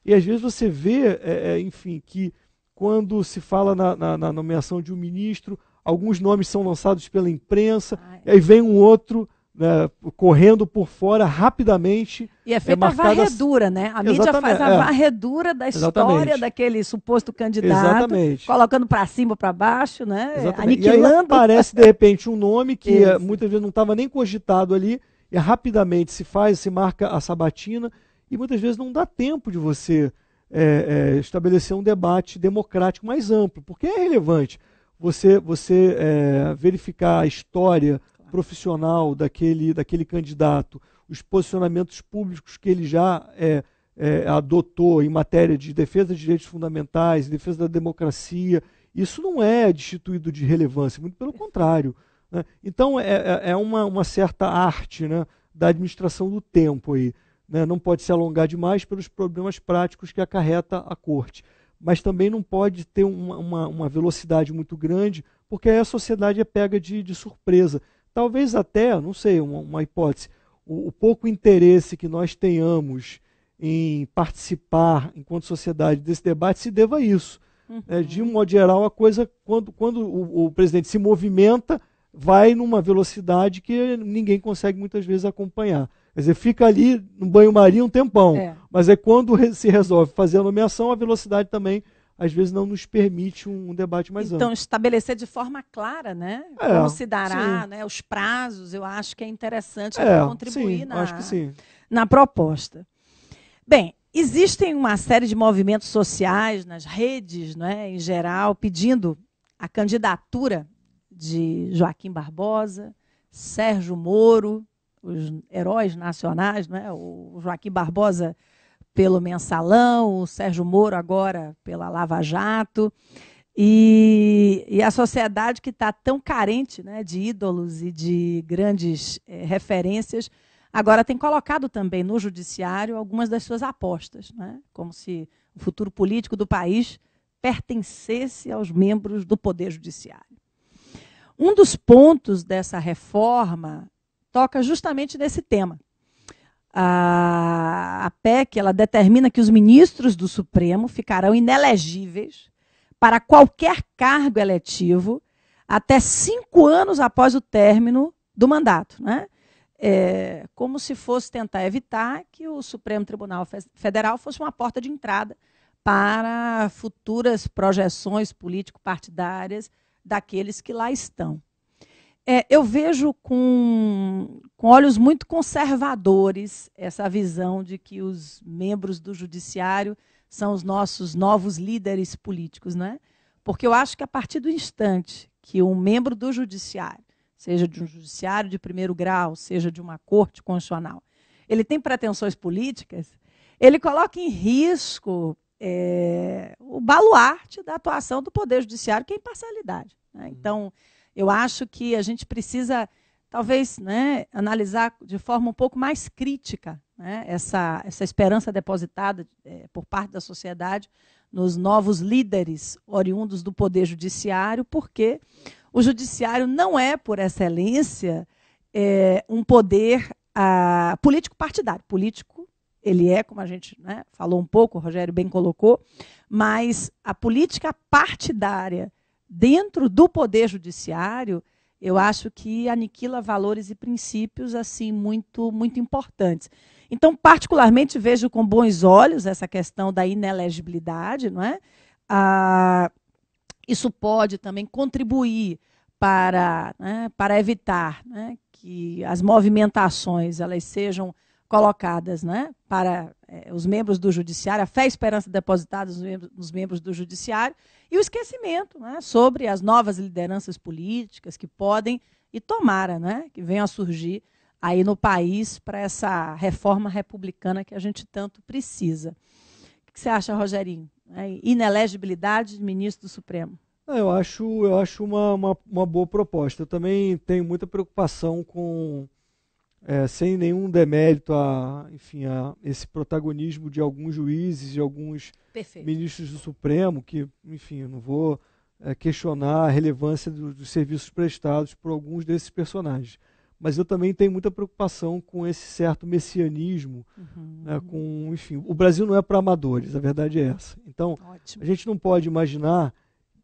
E às vezes você vê, enfim, que quando se fala na nomeação de um ministro, alguns nomes são lançados pela imprensa, e aí vem um outro, né, correndo por fora rapidamente. E é feita a varredura, né? A mídia faz a varredura da história daquele suposto candidato, colocando para cima ou para baixo, né? Aniquilando. E aí aparece, de repente, um nome que muitas vezes não estava nem cogitado ali, e rapidamente se marca a sabatina, e muitas vezes não dá tempo de você estabelecer um debate democrático mais amplo, porque é relevante você verificar a história profissional daquele candidato, os posicionamentos públicos que ele já adotou em matéria de defesa de direitos fundamentais, defesa da democracia. Isso não é destituído de relevância, muito pelo contrário. Né? Então, é uma certa arte, né, da administração do tempo aí. Né? Não pode se alongar demais pelos problemas práticos que acarreta a corte. Mas também não pode ter uma velocidade muito grande, porque aí a sociedade é pega de surpresa. Talvez até, não sei, uma hipótese, o pouco interesse que nós tenhamos em participar, enquanto sociedade, desse debate se deva a isso. De um modo geral, a coisa, quando o presidente se movimenta, vai numa velocidade que ninguém consegue muitas vezes acompanhar. Quer dizer, fica ali no banho-maria um tempão, mas quando se resolve fazer a nomeação, a velocidade também, às vezes, não nos permite um debate mais amplo. Então, estabelecer de forma clara, né, como se dará, né, os prazos, eu acho que é interessante contribuir na proposta. Bem, existem uma série de movimentos sociais nas redes, né, em geral, pedindo a candidatura de Joaquim Barbosa, Sérgio Moro, os heróis nacionais, né? O Joaquim Barbosa pelo Mensalão, o Sérgio Moro agora pela Lava Jato, e a sociedade que está tão carente, né, de ídolos e de grandes referências, agora tem colocado também no judiciário algumas das suas apostas, né? Como se o futuro político do país pertencesse aos membros do Poder Judiciário. Um dos pontos dessa reforma toca justamente nesse tema. A PEC, ela determina que os ministros do Supremo ficarão inelegíveis para qualquer cargo eletivo até 5 anos após o término do mandato, né? Como se fosse tentar evitar que o Supremo Tribunal Federal fosse uma porta de entrada para futuras projeções político-partidárias daqueles que lá estão. Eu vejo com olhos muito conservadores essa visão de que os membros do judiciário são os nossos novos líderes políticos, né? Porque eu acho que a partir do instante que um membro do judiciário, seja de um judiciário de primeiro grau, seja de uma corte constitucional, ele tem pretensões políticas, ele coloca em risco o baluarte da atuação do Poder Judiciário, que é a imparcialidade, né? Então, eu acho que a gente precisa, talvez, né, analisar de forma um pouco mais crítica, né, essa esperança depositada por parte da sociedade nos novos líderes oriundos do Poder Judiciário, porque o Judiciário não é, por excelência, um poder político-partidário. Político, ele é, como a gente, né, falou um pouco, o Rogério bem colocou, mas a política partidária dentro do Poder Judiciário, eu acho que aniquila valores e princípios assim muito, muito importantes. Então, particularmente, vejo com bons olhos essa questão da inelegibilidade, não é? Isso pode também contribuir para evitar, né, que as movimentações elas sejam colocadas, né, para os membros do Judiciário, a fé e esperança depositadas nos membros do Judiciário, e o esquecimento, né, sobre as novas lideranças políticas que podem, e tomara, né, que venham a surgir aí no país para essa reforma republicana que a gente tanto precisa. O que você acha, Rogerinho? Inelegibilidade de ministro do Supremo. Eu acho uma boa proposta. Eu também tenho muita preocupação com, sem nenhum demérito a esse protagonismo de alguns juízes e alguns ministros do Supremo, que, enfim, eu não vou questionar a relevância dos serviços prestados por alguns desses personagens. Mas eu também tenho muita preocupação com esse certo messianismo, né, o Brasil não é para amadores, a verdade é essa. Então, ótimo. A gente não pode imaginar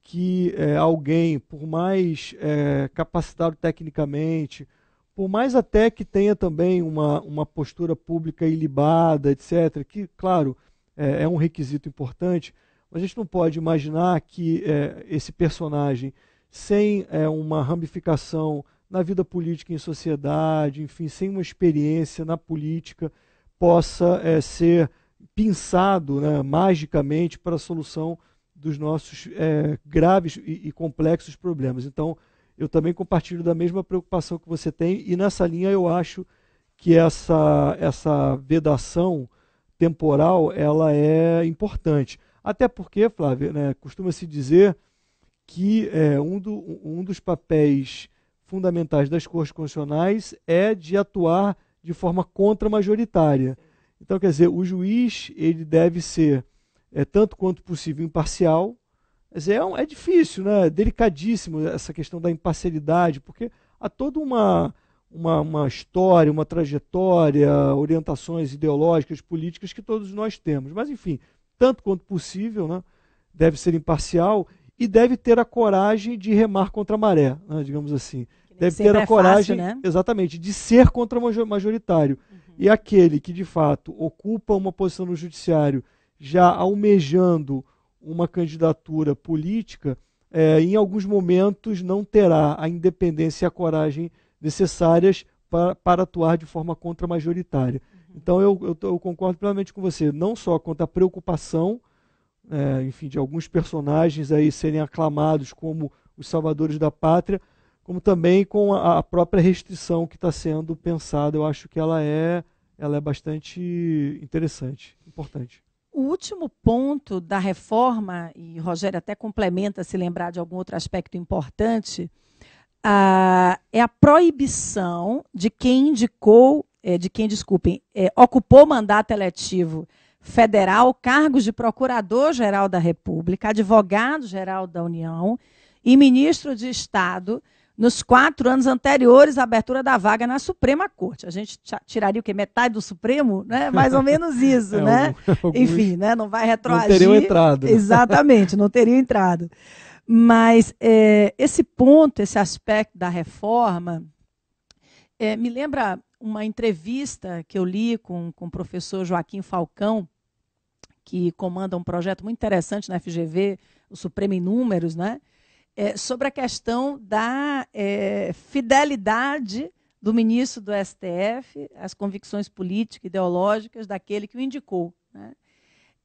que alguém, por mais capacitado tecnicamente, por mais até que tenha também uma postura pública ilibada, etc., que, claro, é um requisito importante, mas a gente não pode imaginar que esse personagem, sem uma ramificação na vida política em sociedade, enfim, sem uma experiência na política, possa ser pinçado, né, magicamente para a solução dos nossos graves e complexos problemas. Então, eu também compartilho da mesma preocupação que você tem, e nessa linha eu acho que essa vedação temporal ela é importante. Até porque, Flávia, né, costuma-se dizer que um dos papéis fundamentais das cortes constitucionais é de atuar de forma contramajoritária. Então, quer dizer, o juiz ele deve ser, tanto quanto possível, imparcial. É difícil, né? Delicadíssimo essa questão da imparcialidade, porque há toda uma história, uma trajetória, orientações ideológicas, políticas que todos nós temos. Mas, enfim, tanto quanto possível, né, deve ser imparcial e deve ter a coragem de remar contra a maré, né, digamos assim. Deve ter a coragem, fácil, né? Exatamente, de ser contra-majoritário. E aquele que, de fato, ocupa uma posição no judiciário já almejando uma candidatura política, em alguns momentos não terá a independência e a coragem necessárias para atuar de forma contra-majoritária. Então eu concordo plenamente com você, não só quanto à preocupação, enfim, de alguns personagens aí serem aclamados como os salvadores da pátria, como também com a própria restrição que está sendo pensada. Eu acho que ela é bastante interessante, importante. O último ponto da reforma, e Rogério até complementa se lembrar de algum outro aspecto importante, é a proibição de quem ocupou mandato eletivo federal, cargos de Procurador-Geral da República, Advogado-Geral da União e Ministro de Estado nos 4 anos anteriores à abertura da vaga na Suprema Corte. A gente tiraria o quê? Metade do Supremo? Né? Mais ou menos isso, né? Enfim, né? Não vai retroagir. Não teriam entrado. Né? Exatamente, não teriam entrado. Mas esse ponto, esse aspecto da reforma, me lembra uma entrevista que eu li com o professor Joaquim Falcão, que comanda um projeto muito interessante na FGV, o Supremo em Números, né? Sobre a questão da fidelidade do ministro do STF às convicções políticas e ideológicas daquele que o indicou. Né?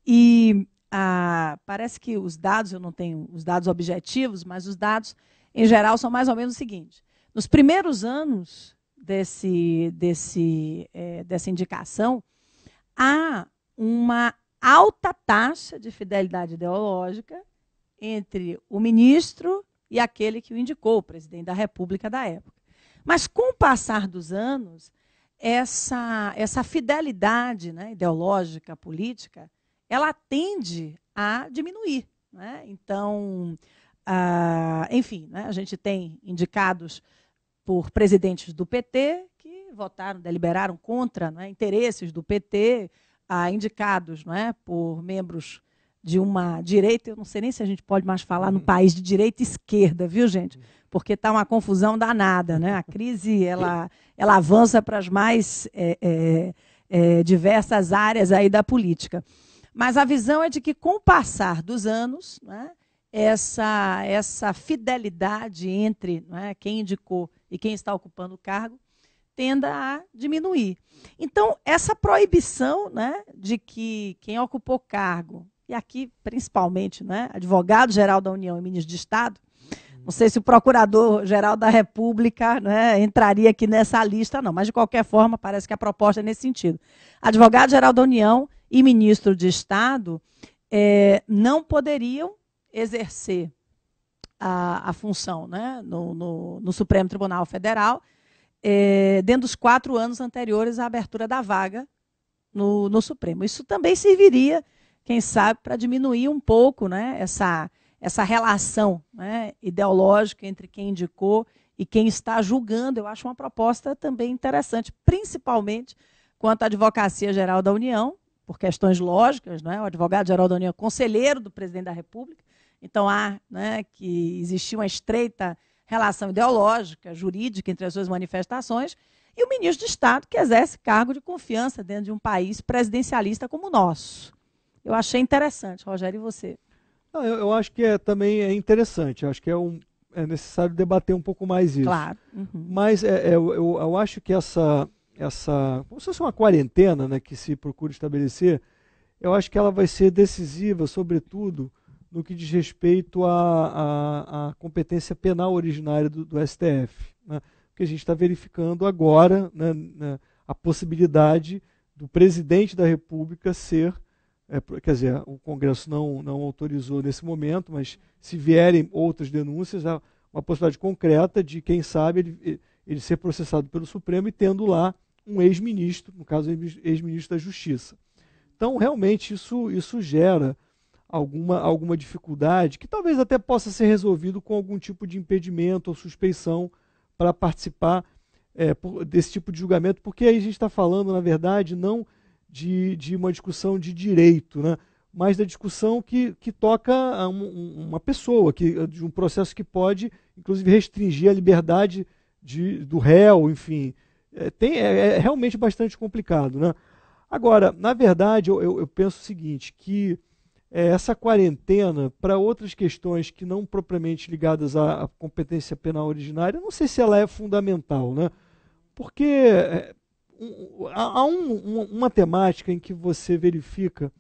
E parece que os dados, eu não tenho os dados objetivos, mas os dados, em geral, são mais ou menos o seguinte. Nos primeiros anos dessa indicação, há uma alta taxa de fidelidade ideológica entre o ministro e aquele que o indicou, o presidente da República da época. Mas, com o passar dos anos, essa fidelidade, né, ideológica, política, ela tende a diminuir. Né? Então, enfim, né, a gente tem indicados por presidentes do PT que votaram, deliberaram contra, né, interesses do PT, indicados, né, por membros de uma direita, eu não sei nem se a gente pode mais falar no país de direita e esquerda, viu, gente? Porque está uma confusão danada, né? A crise ela avança para as mais diversas áreas aí da política. Mas a visão é de que, com o passar dos anos, né, essa fidelidade entre, né, quem indicou e quem está ocupando o cargo tenda a diminuir. Então, essa proibição, né, de que quem ocupou cargo, e aqui, principalmente, né, advogado-geral da União e ministro de Estado, não sei se o procurador-geral da República, né, entraria aqui nessa lista, não, mas, de qualquer forma, parece que a proposta é nesse sentido. Advogado-geral da União e ministro de Estado não poderiam exercer a função, né, no Supremo Tribunal Federal, dentro dos 4 anos anteriores à abertura da vaga no Supremo. Isso também serviria, quem sabe, para diminuir um pouco, né, essa relação, né, ideológica entre quem indicou e quem está julgando. Eu acho uma proposta também interessante, principalmente quanto à Advocacia Geral da União, por questões lógicas, né, o advogado-geral da União é conselheiro do presidente da República, então há, né, que existir uma estreita relação ideológica, jurídica entre as suas manifestações, e o ministro de Estado, que exerce cargo de confiança dentro de um país presidencialista como o nosso. Eu achei interessante. Rogério, e você? Eu acho que também é interessante. Eu acho que é necessário debater um pouco mais isso. Claro. Uhum. Mas eu acho que essa como se fosse uma quarentena, né, que se procura estabelecer, eu acho que ela vai ser decisiva, sobretudo, no que diz respeito à competência penal originária do STF. Né? Porque a gente está verificando agora, né, a possibilidade do presidente da República ser, quer dizer, o Congresso não autorizou nesse momento, mas se vierem outras denúncias, há uma possibilidade concreta de, quem sabe, ele ser processado pelo Supremo e tendo lá um ex-ministro, no caso, ex-ministro da Justiça. Então, realmente, isso gera alguma dificuldade, que talvez até possa ser resolvido com algum tipo de impedimento ou suspeição para participar desse tipo de julgamento, porque aí a gente está falando, na verdade, não de uma discussão de direito, né, mas da discussão que toca a uma pessoa, de um processo que pode, inclusive, restringir a liberdade do réu, enfim. É realmente bastante complicado. Né? Agora, na verdade, eu penso o seguinte, que essa quarentena, para outras questões que não propriamente ligadas à competência penal originária, eu não sei se ela é fundamental, né? Porque há uma temática em que você verifica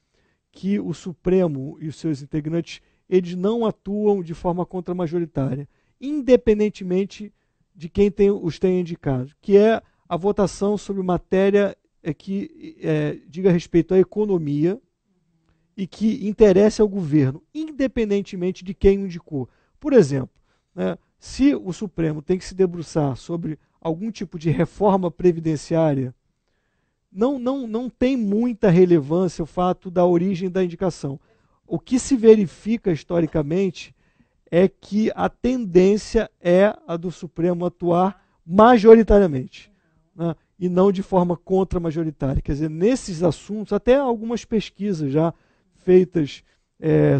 que o Supremo e os seus integrantes, eles não atuam de forma contramajoritária, independentemente de quem os tenha indicado, que é a votação sobre matéria que diga respeito à economia e que interesse ao governo, independentemente de quem o indicou. Por exemplo, né, se o Supremo tem que se debruçar sobre algum tipo de reforma previdenciária, não tem muita relevância o fato da origem da indicação. O que se verifica historicamente é que a tendência é a do Supremo atuar majoritariamente, né, e não de forma contra-majoritária. Quer dizer, nesses assuntos, até algumas pesquisas já feitas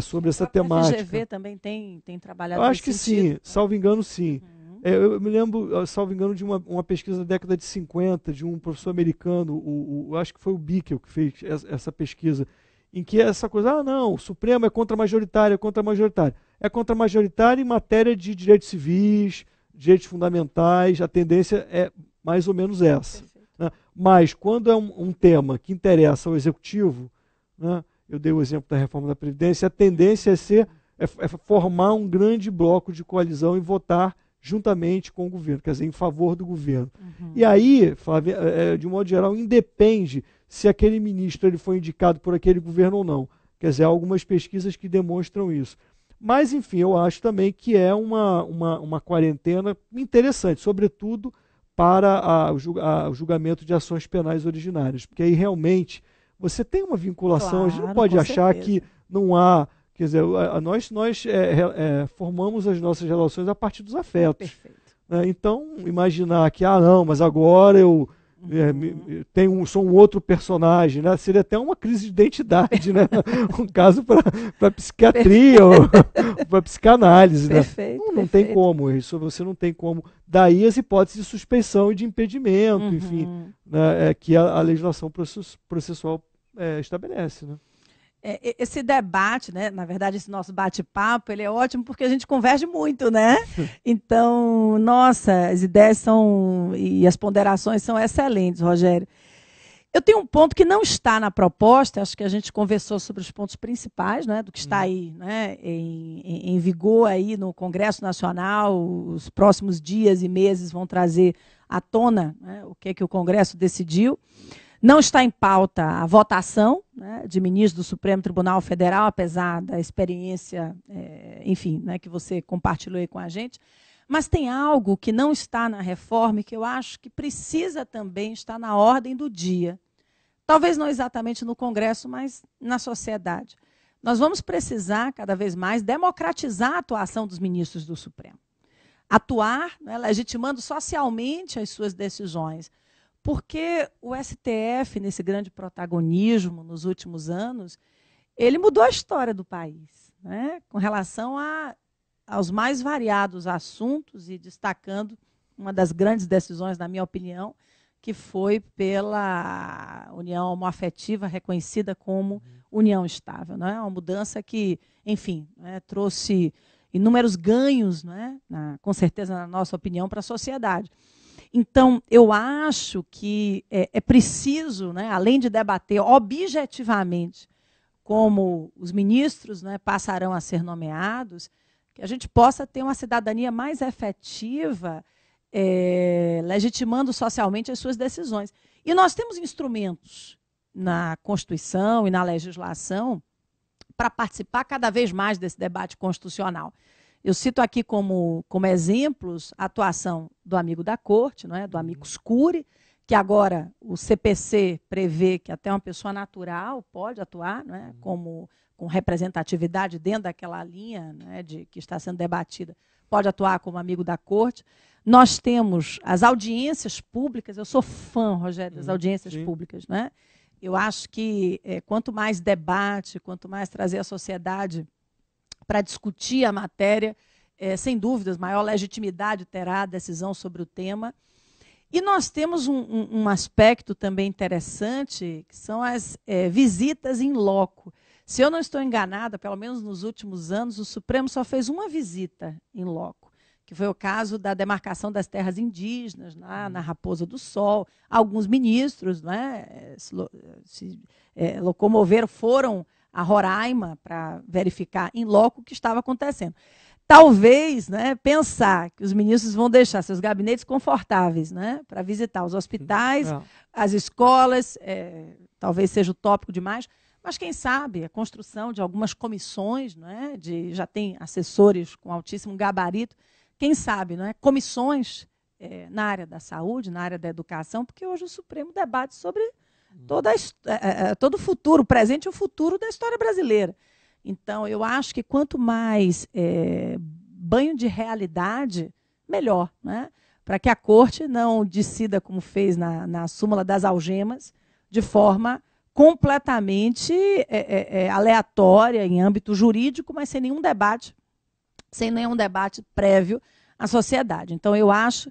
sobre essa temática. A FGV também tem trabalhado Eu acho nesse que sentido. sim, salvo engano, sim. Eu me lembro, salvo engano, de uma pesquisa da década de 50, de um professor americano, acho que foi o Bickel que fez essa pesquisa, em que essa coisa, não, o Supremo é contra-majoritário, é contra-majoritário. É contra-majoritário em matéria de direitos civis, direitos fundamentais, a tendência é mais ou menos essa. Né? Mas, quando é um tema que interessa ao Executivo, né, eu dei o exemplo da reforma da Previdência, a tendência é formar um grande bloco de coalizão e votar juntamente com o governo, quer dizer, em favor do governo. E aí, Flávia, de um modo geral, independe se aquele ministro ele foi indicado por aquele governo ou não. Quer dizer, há algumas pesquisas que demonstram isso. Mas, enfim, eu acho também que é uma quarentena interessante, sobretudo para o julgamento de ações penais originárias, porque aí realmente você tem uma vinculação, claro, a gente não pode achar certeza. Que não há. Quer dizer, nós formamos as nossas relações a partir dos afetos. Perfeito. Então, imaginar que, não, mas agora eu sou um outro personagem, né? Seria até uma crise de identidade, né? Um caso para psiquiatria ou para psicanálise. Perfeito, né? Não tem como, isso você não tem como. Daí as hipóteses de suspeição e de impedimento, enfim, né? Que a legislação processual estabelece, né? Esse debate, né, na verdade, esse nosso bate-papo, ele é ótimo porque a gente converge muito, né? Então, nossa, as ideias e as ponderações são excelentes, Rogério. Eu tenho um ponto que não está na proposta, acho que a gente conversou sobre os pontos principais, né, do que está aí, né, em vigor aí no Congresso Nacional. Os próximos dias e meses vão trazer à tona, né, o que o Congresso decidiu. Não está em pauta a votação, né, de ministro do Supremo Tribunal Federal, apesar da experiência, enfim, né, que você compartilhou aí com a gente. Mas tem algo que não está na reforma e que eu acho que precisa também estar na ordem do dia. Talvez não exatamente no Congresso, mas na sociedade. Nós vamos precisar, cada vez mais, democratizar a atuação dos ministros do Supremo. Atuar, né, legitimando socialmente as suas decisões. Porque o STF, nesse grande protagonismo nos últimos anos, ele mudou a história do país, né, com relação aos mais variados assuntos e destacando uma das grandes decisões, na minha opinião, que foi pela união homoafetiva reconhecida como união estável. Não é? Uma mudança que, enfim, né, trouxe inúmeros ganhos, né, com certeza, na nossa opinião, para a sociedade. Então, eu acho que é preciso, né, além de debater objetivamente como os ministros, né, passarão a ser nomeados, que a gente possa ter uma cidadania mais efetiva, legitimando socialmente as suas decisões. E nós temos instrumentos na Constituição e na legislação para participar cada vez mais desse debate constitucional. Eu cito aqui como exemplos a atuação do amigo da corte, não é? Do amicus curiae, que agora o CPC prevê que até uma pessoa natural pode atuar, não é? Com representatividade dentro daquela linha, não é? Que está sendo debatida, pode atuar como amigo da corte. Nós temos as audiências públicas, eu sou fã, Rogério, das audiências públicas. Não é? Eu acho que quanto mais debate, quanto mais trazer a sociedade para discutir a matéria, sem dúvidas, maior legitimidade terá a decisão sobre o tema. E nós temos um aspecto também interessante, que são as visitas in loco. Se eu não estou enganada, pelo menos nos últimos anos, o Supremo só fez uma visita in loco, que foi o caso da demarcação das terras indígenas, na Raposa do Sol. Alguns ministros, né, se locomoveram, foram a Roraima para verificar in loco o que estava acontecendo. Talvez, né, pensar que os ministros vão deixar seus gabinetes confortáveis, né, para visitar os hospitais, as escolas, talvez seja utópico demais, mas quem sabe a construção de algumas comissões, né, já tem assessores com altíssimo gabarito, quem sabe, né, comissões na área da saúde, na área da educação, porque hoje o Supremo debate sobre todo o futuro, o presente e o futuro da história brasileira. Então, eu acho que quanto mais banho de realidade, melhor, né? Para que a corte não decida, como fez na súmula das algemas, de forma completamente aleatória, em âmbito jurídico, mas sem nenhum debate prévio à sociedade. Então, eu acho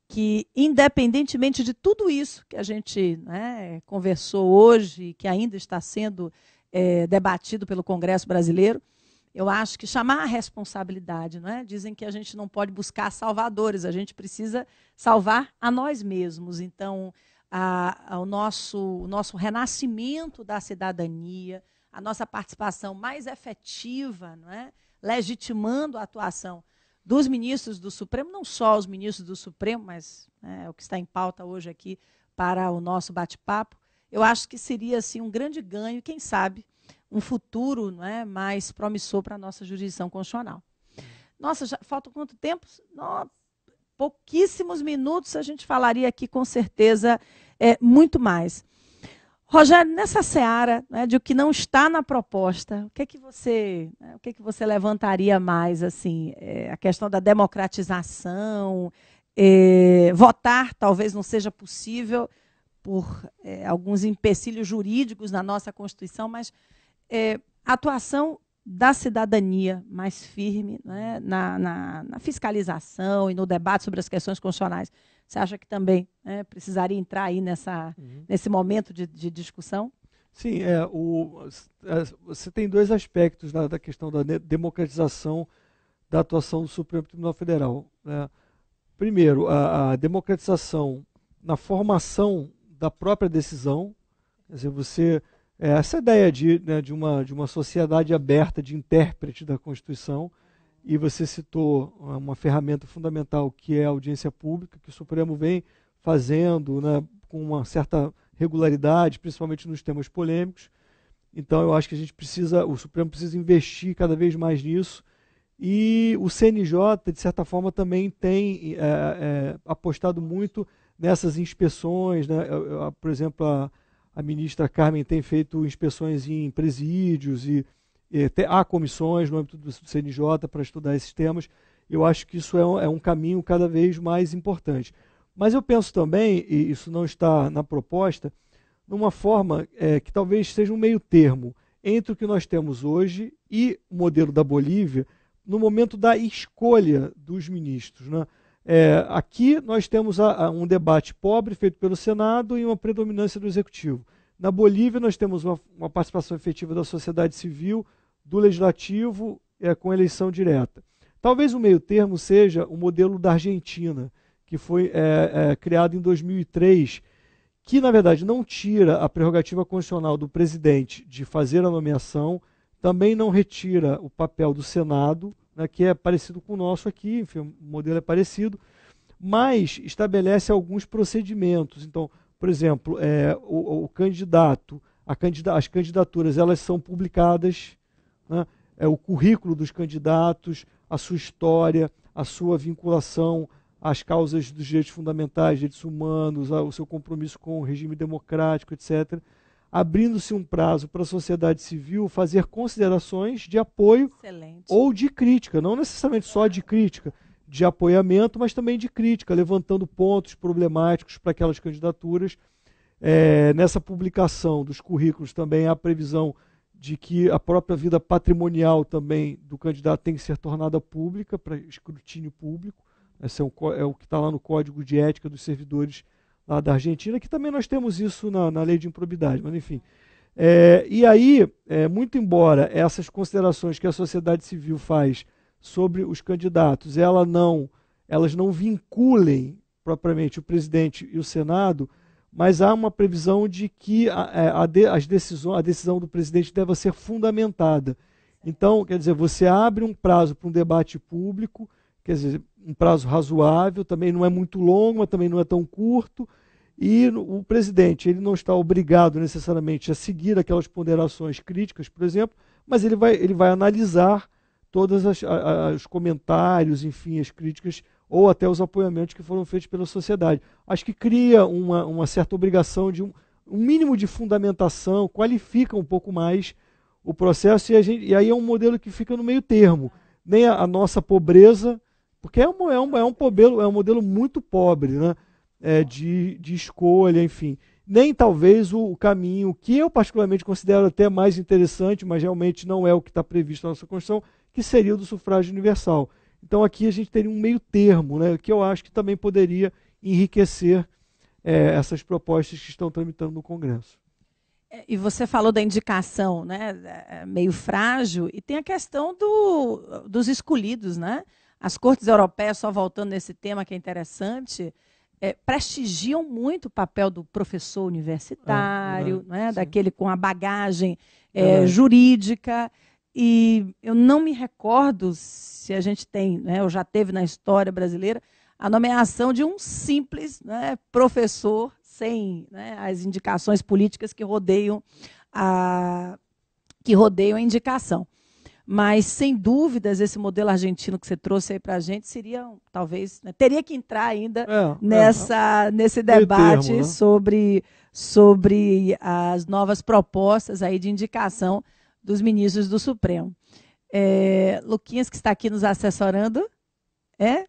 que, independentemente de tudo isso que a gente, né, conversou hoje, que ainda está sendo debatido pelo Congresso brasileiro, eu acho que chamar a responsabilidade, né? Dizem que a gente não pode buscar salvadores, a gente precisa salvar a nós mesmos. Então, o nosso renascimento da cidadania, a nossa participação mais efetiva, não é? Legitimando a atuação dos ministros do Supremo, não só os ministros do Supremo, mas é o que está em pauta hoje aqui para o nosso bate-papo, eu acho que seria assim, um grande ganho, quem sabe, um futuro, não é, mais promissor para a nossa jurisdição constitucional. Nossa, já falta quanto tempo? Pouquíssimos minutos, a gente falaria aqui com certeza muito mais. Rogério, nessa seara, né, de o que não está na proposta, o que é que você levantaria mais? Assim, a questão da democratização, votar talvez não seja possível por alguns empecilhos jurídicos na nossa Constituição, mas a atuação da cidadania mais firme, né, na fiscalização e no debate sobre as questões constitucionais. Você acha que também precisaria entrar aí nesse momento de discussão? Sim, você tem dois aspectos da questão da democratização da atuação do Supremo Tribunal Federal, né? Primeiro, a democratização na formação da própria decisão, quer dizer, essa ideia de uma sociedade aberta, de intérprete da Constituição, e você citou uma ferramenta fundamental que é a audiência pública, que o Supremo vem fazendo, né, com uma certa regularidade, principalmente nos temas polêmicos. Então eu acho que o Supremo precisa investir cada vez mais nisso, e o CNJ, de certa forma, também tem apostado muito nessas inspeções, né? Por exemplo, a ministra Carmen tem feito inspeções em presídios e há comissões no âmbito do CNJ para estudar esses temas. Eu acho que isso é um caminho cada vez mais importante. Mas eu penso também, e isso não está na proposta, numa forma que talvez seja um meio termo entre o que nós temos hoje e o modelo da Bolívia, no momento da escolha dos ministros, né? Aqui nós temos um debate pobre feito pelo Senado e uma predominância do Executivo. Na Bolívia nós temos uma participação efetiva da sociedade civil, do Legislativo, com eleição direta. Talvez o meio termo seja o modelo da Argentina, que foi criado em 2003, que na verdade não tira a prerrogativa constitucional do presidente de fazer a nomeação, também não retira o papel do Senado, né, que é parecido com o nosso aqui, enfim, o modelo é parecido, mas estabelece alguns procedimentos. Então, por exemplo, o candidato, as candidaturas, elas são publicadas, né, o currículo dos candidatos, a sua história, a sua vinculação às causas dos direitos fundamentais, direitos humanos, o seu compromisso com o regime democrático, etc., abrindo-se um prazo para a sociedade civil fazer considerações de apoio ou de crítica, não necessariamente só de crítica, de apoiamento, mas também de crítica, levantando pontos problemáticos para aquelas candidaturas. Nessa publicação dos currículos também há a previsão de que a própria vida patrimonial também do candidato tem que ser tornada pública, para escrutínio público. Esse é o que está lá no Código de Ética dos Servidores lá da Argentina, que também nós temos isso na lei de improbidade, mas enfim. E aí, muito embora essas considerações que a sociedade civil faz sobre os candidatos, elas não vinculem propriamente o presidente e o Senado, mas há uma previsão de que a decisão do presidente deva ser fundamentada. Então, quer dizer, você abre um prazo para um debate público, quer dizer, um prazo razoável, também não é muito longo, mas também não é tão curto, e o presidente ele não está obrigado necessariamente a seguir aquelas ponderações críticas, por exemplo, mas ele vai analisar todos os comentários, enfim, as críticas, ou até os apoiamentos que foram feitos pela sociedade. Acho que cria uma certa obrigação de um mínimo de fundamentação, qualifica um pouco mais o processo, e aí é um modelo que fica no meio termo. nem a nossa pobreza, porque é um modelo muito pobre, né? De escolha, enfim. Nem talvez o caminho que eu particularmente considero até mais interessante, mas realmente não é o que está previsto na nossa Constituição, que seria o do sufrágio universal. Então aqui a gente teria um meio termo, né, que eu acho que também poderia enriquecer essas propostas que estão tramitando no Congresso. E você falou da indicação, né, meio frágil, e tem a questão dos escolhidos, né? As cortes europeias, só voltando nesse tema que é interessante, prestigiam muito o papel do professor universitário, né, daquele com a bagagem jurídica. E eu não me recordo se a gente tem, né, ou já teve na história brasileira, a nomeação de um simples, né, professor, sem, né, as indicações políticas que rodeiam a indicação. Mas, sem dúvidas, esse modelo argentino que você trouxe aí para a gente seria, talvez, né, teria que entrar ainda nesse debate termo, né? sobre as novas propostas aí de indicação dos ministros do Supremo. Luquinhas, que está aqui nos assessorando,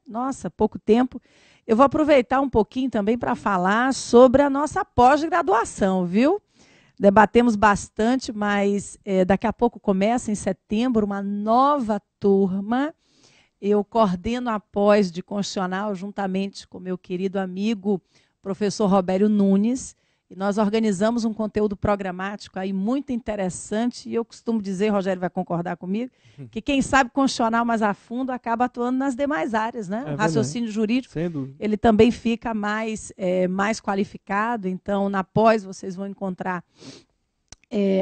nossa, pouco tempo. Eu vou aproveitar um pouquinho também para falar sobre a nossa pós-graduação, viu? Debatemos bastante, mas daqui a pouco começa, em setembro, uma nova turma. Eu coordeno a pós de Constitucional, juntamente com meu querido amigo, professor Robério Nunes, e nós organizamos um conteúdo programático aí muito interessante, e eu costumo dizer, Rogério vai concordar comigo, que quem sabe constitucional mais a fundo acaba atuando nas demais áreas, né? O raciocínio jurídico, ele também fica mais qualificado. Então, na pós, vocês vão encontrar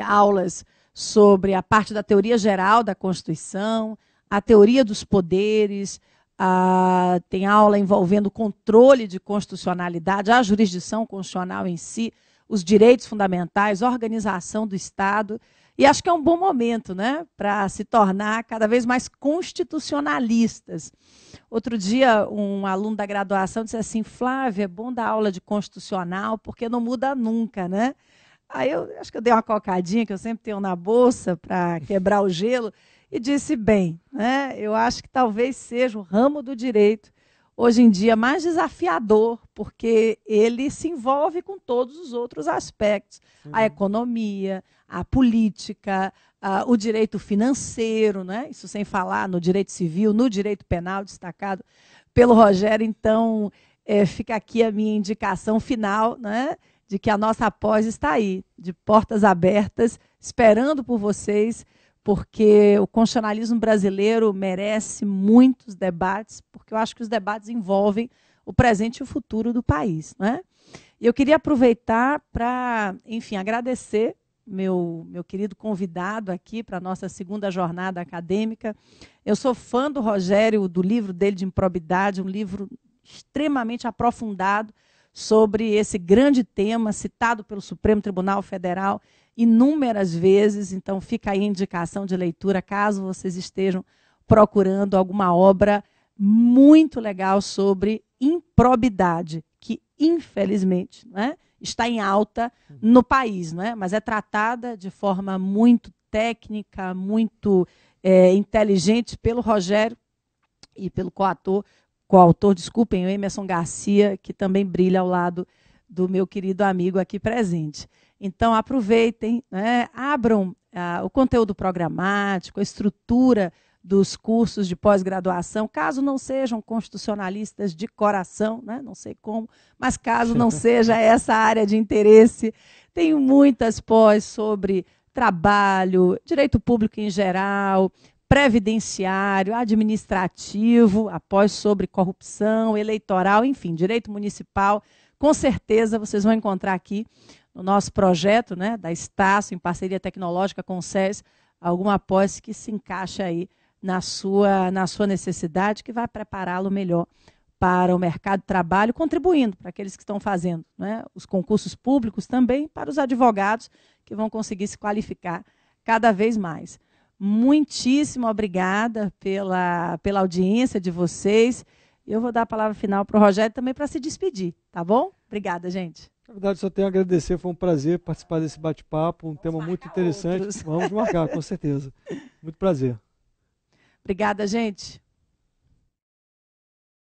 aulas sobre a parte da teoria geral da Constituição, a teoria dos poderes, tem aula envolvendo o controle de constitucionalidade, a jurisdição constitucional em si, os direitos fundamentais, a organização do Estado. E acho que é um bom momento, né, para se tornar cada vez mais constitucionalistas. Outro dia, um aluno da graduação disse assim: Flávia, é bom dar aula de constitucional, porque não muda nunca, né? Aí eu acho que eu dei uma cocadinha, que eu sempre tenho na bolsa, para quebrar o gelo, e disse, bem, né, eu acho que talvez seja o ramo do direito, hoje em dia, mais desafiador, porque ele se envolve com todos os outros aspectos. A economia, a política, o direito financeiro, né, isso sem falar no direito civil, no direito penal, destacado pelo Rogério. Então, fica aqui a minha indicação final, né, de que a nossa pós está aí, de portas abertas, esperando por vocês, porque o constitucionalismo brasileiro merece muitos debates, porque eu acho que os debates envolvem o presente e o futuro do país, né? E eu queria aproveitar para, enfim, agradecer meu querido convidado aqui para a nossa segunda jornada acadêmica. Eu sou fã do Rogério, do livro dele de improbidade, um livro extremamente aprofundado sobre esse grande tema, citado pelo Supremo Tribunal Federal inúmeras vezes. Então, fica aí a indicação de leitura, caso vocês estejam procurando alguma obra muito legal sobre improbidade, que, infelizmente, né, está em alta no país, né, mas é tratada de forma muito técnica, muito inteligente pelo Rogério e pelo coautor, desculpem, o Emerson Garcia, que também brilha ao lado do meu querido amigo aqui presente. Então, aproveitem, né, abram o conteúdo programático, a estrutura dos cursos de pós-graduação, caso não sejam constitucionalistas de coração, né, não sei como, mas caso não seja essa área de interesse, tenho muitas pós sobre trabalho, direito público em geral, previdenciário, administrativo, após sobre corrupção, eleitoral, enfim, direito municipal. Com certeza vocês vão encontrar aqui no nosso projeto, né, da Estácio, em parceria tecnológica com o SES, alguma pós que se encaixe aí na sua necessidade, que vai prepará-lo melhor para o mercado de trabalho, contribuindo para aqueles que estão fazendo, né, os concursos públicos, também para os advogados que vão conseguir se qualificar cada vez mais. Muitíssimo obrigada pela audiência de vocês. Eu vou dar a palavra final para o Rogério também para se despedir, tá bom? Obrigada, gente. Na verdade, só tenho a agradecer, foi um prazer participar desse bate-papo, um tema muito interessante. Vamos marcar, com certeza. Muito prazer. Obrigada, gente.